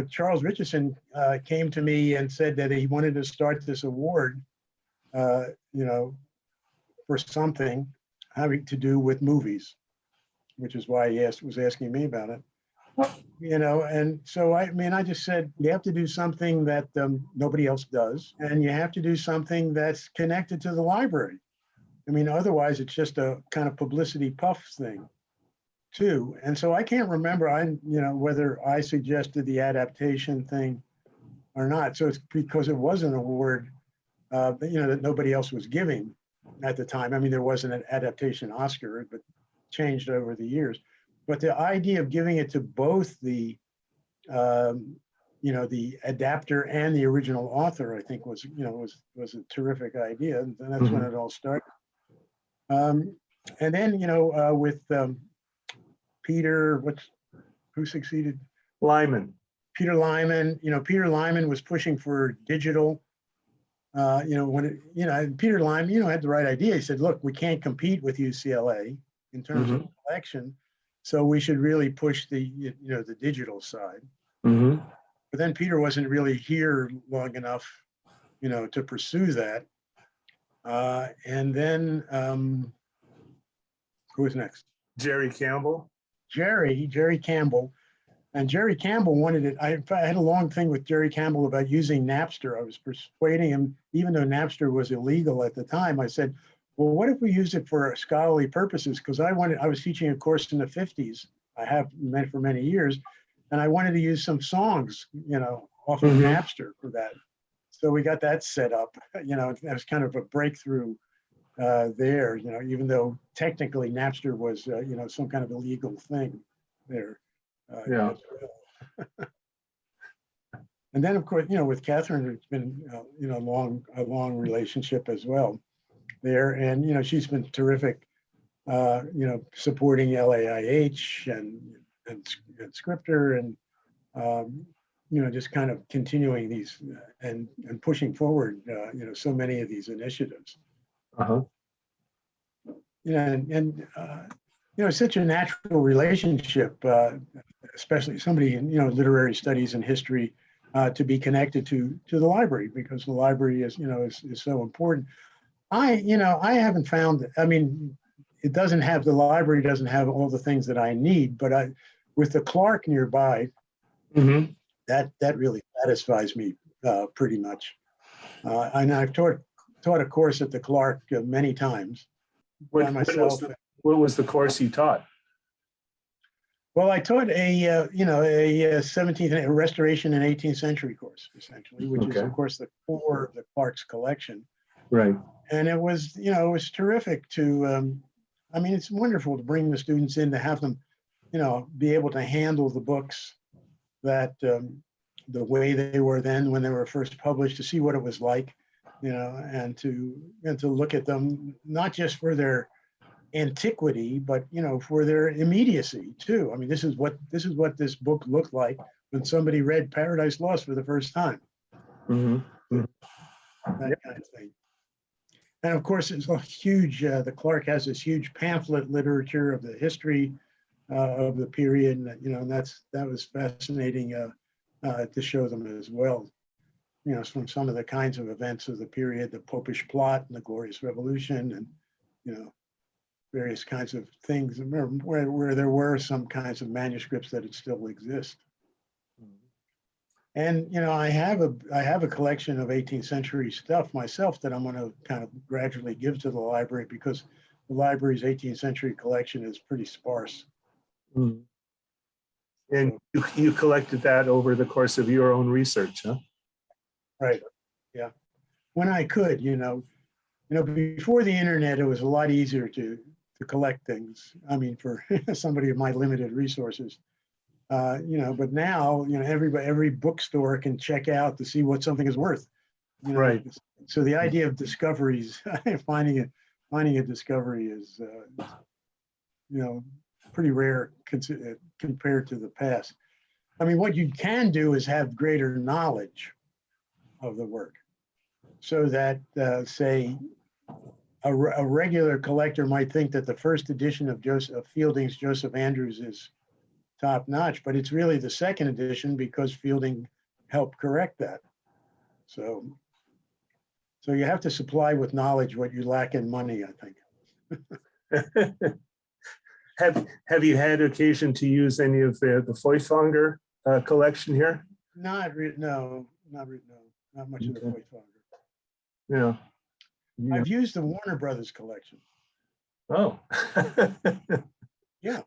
B: Charles Richardson came to me and said that he wanted to start this award, for something having to do with movies, which is why he was asking me about it. And so, I just said, you have to do something that nobody else does, and you have to do something that's connected to the library. I mean, otherwise it's just a kind of publicity puff thing too. And so I can't remember, whether I suggested the adaptation thing or not. So it's because it was an award, that nobody else was giving at the time. I mean, there wasn't an adaptation Oscar, but changed over the years. But the idea of giving it to both the adapter and the original author, I think was a terrific idea. And that's when it all started. And then, with Peter, who succeeded?
A: Lyman.
B: Peter Lyman. Peter Lyman was pushing for digital. Peter Lyman, had the right idea. He said, look, we can't compete with UCLA in terms of collection, so we should really push the digital side.
A: Mm-hmm.
B: But then Peter wasn't really here long enough, to pursue that. And then who was next?
A: Jerry Campbell.
B: Jerry Campbell. And Jerry Campbell wanted it. I had a long thing with Jerry Campbell about using Napster. I was persuading him, even though Napster was illegal at the time, I said, well, what if we used it for scholarly purposes? Because I was teaching a course in the 50s. I have for many years. And I wanted to use some songs, off of Napster for that. So we got that set up. That was kind of a breakthrough there, even though technically Napster was, some kind of illegal thing there.
A: Yeah.
B: And then, of course, with Catherine, it's been, a long relationship as well there. And, she's been terrific, supporting LAIH and Scripter and, just kind of continuing these and pushing forward, so many of these initiatives.
A: Uh-huh.
B: Such a natural relationship, especially somebody in, literary studies and history, to be connected to the library, because the library is so important. I haven't found, the library doesn't have all the things that I need, but with the Clark nearby, that really satisfies me pretty much. And I've taught a course at the Clark many times by myself.
A: What was the course you taught?
B: Well, I taught a 17th restoration and 18th century course, essentially, which is, of course, the core of the Clark's collection.
A: Right.
B: And it was, terrific to, it's wonderful to bring the students in, to have them, be able to handle the books that the way they were then when they were first published, to see what it was like, and to look at them, not just for their antiquity, but for their immediacy too. This is what this book looked like when somebody read Paradise Lost for the first time. That kind of thing. And of course, it's a huge. The Clark has this huge pamphlet literature of the history of the period, and and that was fascinating to show them as well. From some of the kinds of events of the period, the Popish Plot and the Glorious Revolution, and various kinds of things where there were some kinds of manuscripts that still exist. And I have a collection of 18th century stuff myself that I'm going to kind of gradually give to the library, because the library's 18th century collection is pretty sparse.
A: Mm. And you collected that over the course of your own research, huh?
B: Right. Yeah. When I could, before the internet, it was a lot easier to collect things. I mean, for somebody of my limited resources. But now, every bookstore can check out to see what something is worth.
A: Right.
B: So the idea of discoveries, finding a discovery is, pretty rare compared to the past. I mean, what you can do is have greater knowledge of the work, so that, say, a regular collector might think that the first edition of Fielding's Joseph Andrews is top notch, but it's really the second edition because Fielding helped correct that. So you have to supply with knowledge what you lack in money, I think.
A: Have you had occasion to use any of the Feuchtwanger collection here?
B: Not much of the Feuchtwanger.
A: Yeah.
B: I've used the Warner Brothers collection.
A: Oh.
B: Yeah.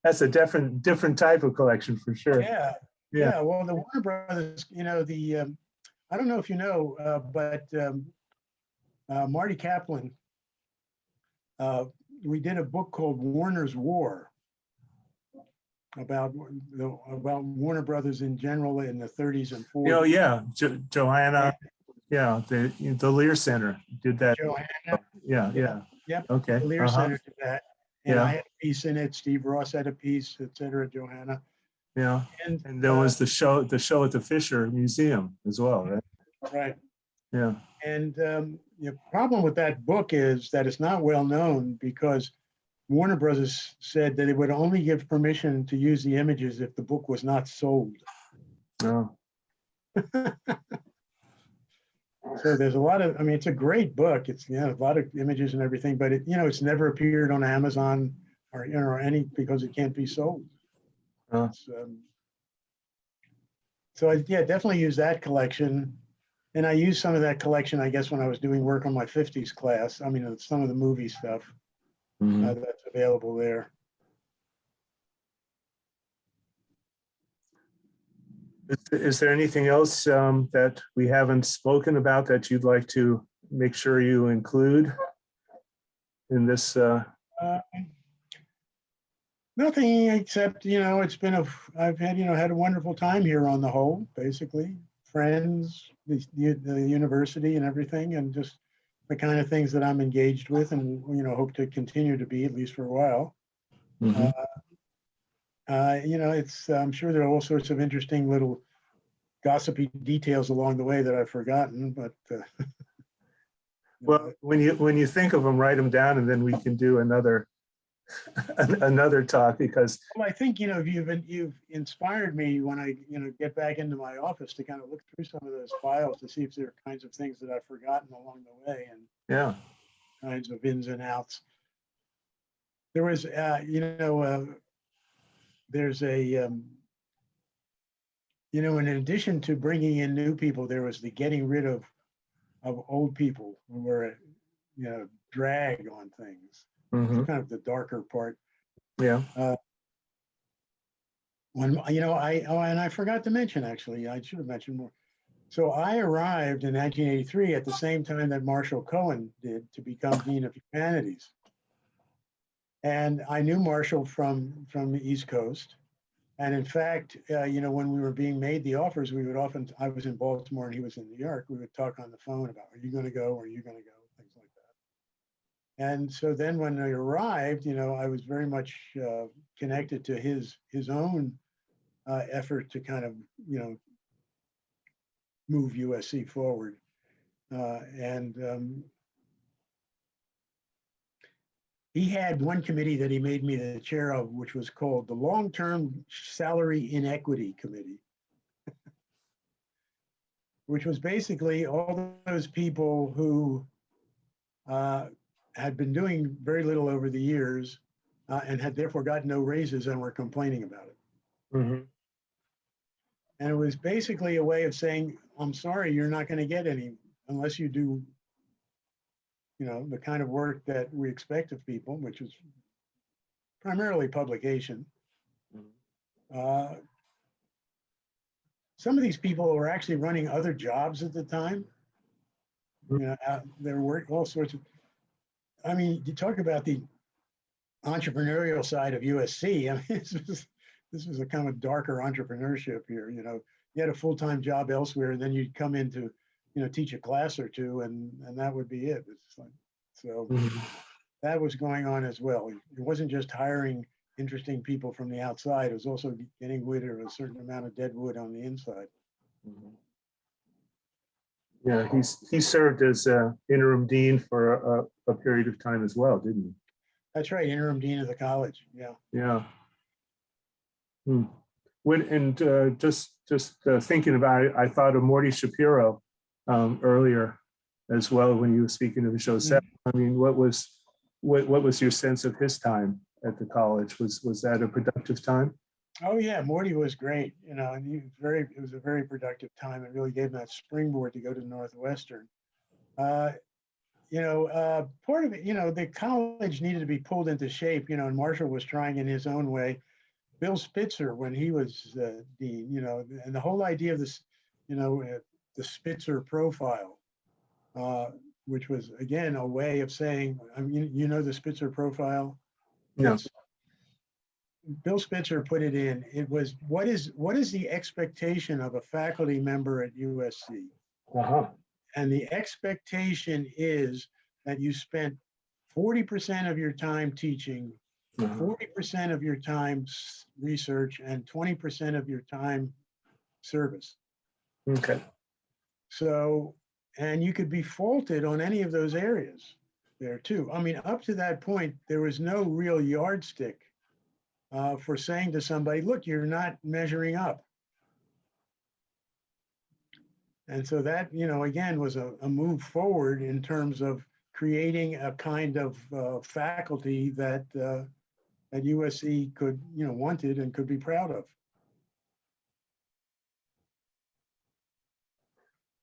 A: That's a different type of collection for sure.
B: Yeah. Well, the Warner Brothers, I don't know if you know, but Marty Kaplan, we did a book called Warner's War about Warner Brothers in general in the 30s and 40s.
A: Oh yeah, Johanna. Yeah, the Lear Center did that.
B: Johanna.
A: Yeah.
B: Yep.
A: Okay.
B: The Lear Center did that. And
A: Yeah.
B: I had a piece in it. Steve Ross had a piece, et cetera, Johanna.
A: Yeah. And there was the show at the Fisher Museum as well, right?
B: Right.
A: Yeah.
B: And the problem with that book is that it's not well known, because Warner Brothers said that it would only give permission to use the images if the book was not sold.
A: Oh.
B: So there's a lot of, it's a great book. It's, a lot of images and everything, but it's never appeared on Amazon or any, because it can't be sold.
A: Oh.
B: So I definitely use that collection. And I used some of that collection, I guess, when I was doing work on my 50s class. Some of the movie stuff that's available there.
A: Is there anything else that we haven't spoken about that you'd like to make sure you include in this?
B: Nothing except, I've had a wonderful time here on the whole, basically. Friends, the university and everything, and just the kind of things that I'm engaged with and, hope to continue to be, at least for a while.
A: Mm-hmm.
B: I'm sure there are all sorts of interesting little gossipy details along the way that I've forgotten, but.
A: Well, when you think of them, write them down, and then we can do another talk, because.
B: Well, I think, you've inspired me when I, get back into my office to kind of look through some of those files to see if there are kinds of things that I've forgotten along the way, and
A: Yeah.
B: kinds of ins and outs. There was, there's a, in addition to bringing in new people, there was the getting rid of old people who were, drag on things.
A: Mm-hmm.
B: Kind of the darker part.
A: Yeah.
B: When, and I forgot to mention, actually, I should have mentioned more. So I arrived in 1983 at the same time that Marshall Cohen did, to become Dean of Humanities. And I knew Marshall from the East Coast. And in fact, when we were being made the offers, we would often, I was in Baltimore and he was in New York, we would talk on the phone about, are you going to go? Are you going to go? Things like that. And so then when I arrived, I was very much connected to his own effort to kind of, move USC forward. he had one committee that he made me the chair of, which was called the Long-Term Salary Inequity Committee, which was basically all those people who had been doing very little over the years and had therefore gotten no raises and were complaining about it.
A: Mm-hmm.
B: And it was basically a way of saying, I'm sorry, you're not going to get any unless you do, the kind of work that we expect of people, which is primarily publication. Some of these people were actually running other jobs at the time. They were all sorts of, you talk about the entrepreneurial side of USC. This was a kind of darker entrepreneurship here. You had a full-time job elsewhere, and then you'd come in to, teach a class or two, and that would be it. It's like, so that was going on as well. It wasn't just hiring interesting people from the outside. It was also getting rid of a certain amount of dead wood on the inside.
A: Yeah, he served as interim dean for a period of time as well, didn't he?
B: That's right, interim dean of the college. Yeah.
A: Yeah. Just thinking about it, I thought of Morty Shapiro earlier as well when you were speaking of Joseph. What was your sense of his time at the college? Was that a productive time?
B: Oh yeah, Morty was great. And it was a very productive time. It really gave him that springboard to go to Northwestern. Part of it, the college needed to be pulled into shape, and Marshall was trying in his own way. Bill Spitzer, when he was dean, and the whole idea of this, the Spitzer profile, which was, again, a way of saying, the Spitzer profile?
A: Yeah.
B: Bill Spitzer put it in. It was, what is the expectation of a faculty member at USC?
A: Uh-huh.
B: And the expectation is that you spent 40% of your time teaching, 40% of your time research, and 20% of your time service.
A: Okay.
B: So, and you could be faulted on any of those areas there too. Up to that point, there was no real yardstick for saying to somebody, look, you're not measuring up. And so that, again, was a move forward in terms of creating a kind of faculty that at USC could, wanted and could be proud of.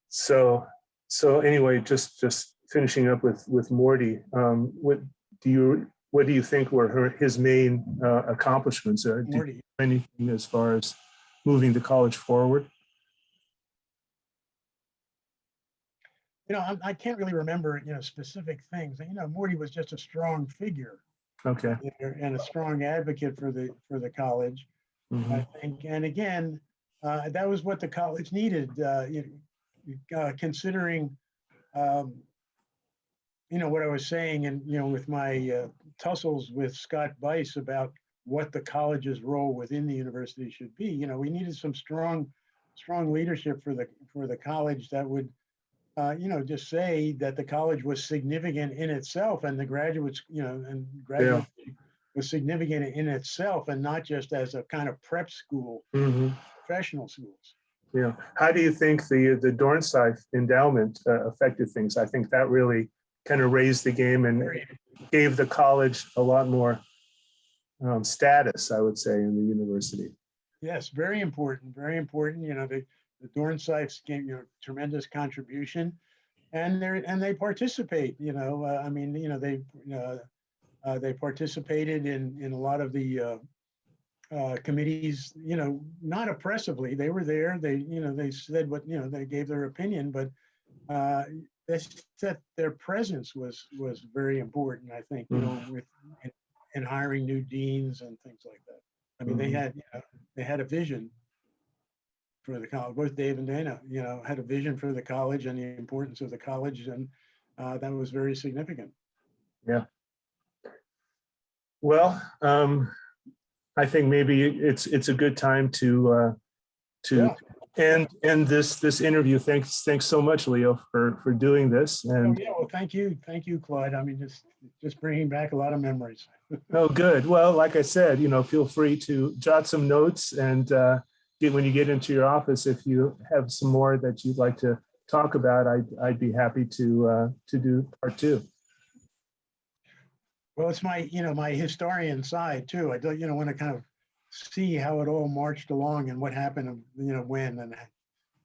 A: So anyway, just finishing up with Morty, what do you think were his main accomplishments? Did you do anything as far as moving the college forward?
B: I can't really remember, specific things. Morty was just a strong figure.
A: Okay.
B: And a strong advocate for the college, I think. And again, that was what the college needed. Considering, what I was saying, and with my tussles with Scott Bice about what the college's role within the university should be. We needed some strong leadership for the college that would, just say that the college was significant in itself, and the graduates, was significant in itself, and not just as a kind of prep school, professional schools.
A: Yeah. How do you think the Dornsife endowment affected things? I think that really kind of raised the game and gave the college a lot more status, I would say, in the university.
B: Yes, very important, very important. The Dornsifes gave tremendous contribution, and they participate. They participated in a lot of the committees. Not oppressively. They were there. They said what they gave their opinion, but they said their presence was very important. I think in hiring new deans and things like that. They had a vision for the college. Both Dave and Dana, had a vision for the college and the importance of the college, and that was very significant.
A: Yeah. Well, I think maybe it's a good time to and this interview. Thanks so much, Leo, for doing this.
B: Oh,
A: And
B: yeah, well, thank you, Claude. I mean, just bringing back a lot of memories.
A: oh, good. Well, like I said, feel free to jot some notes and when you get into your office, if you have some more that you'd like to talk about, I'd be happy to do part 2.
B: Well, it's my, my historian side too. I don't, want to kind of see how it all marched along and what happened, when. And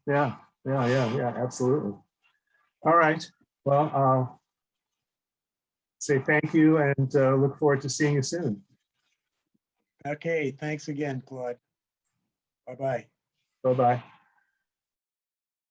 A: Yeah, absolutely. All right. Well, I'll say thank you and look forward to seeing you soon.
B: okay, thanks again, Claude. Bye-bye.
A: Bye-bye.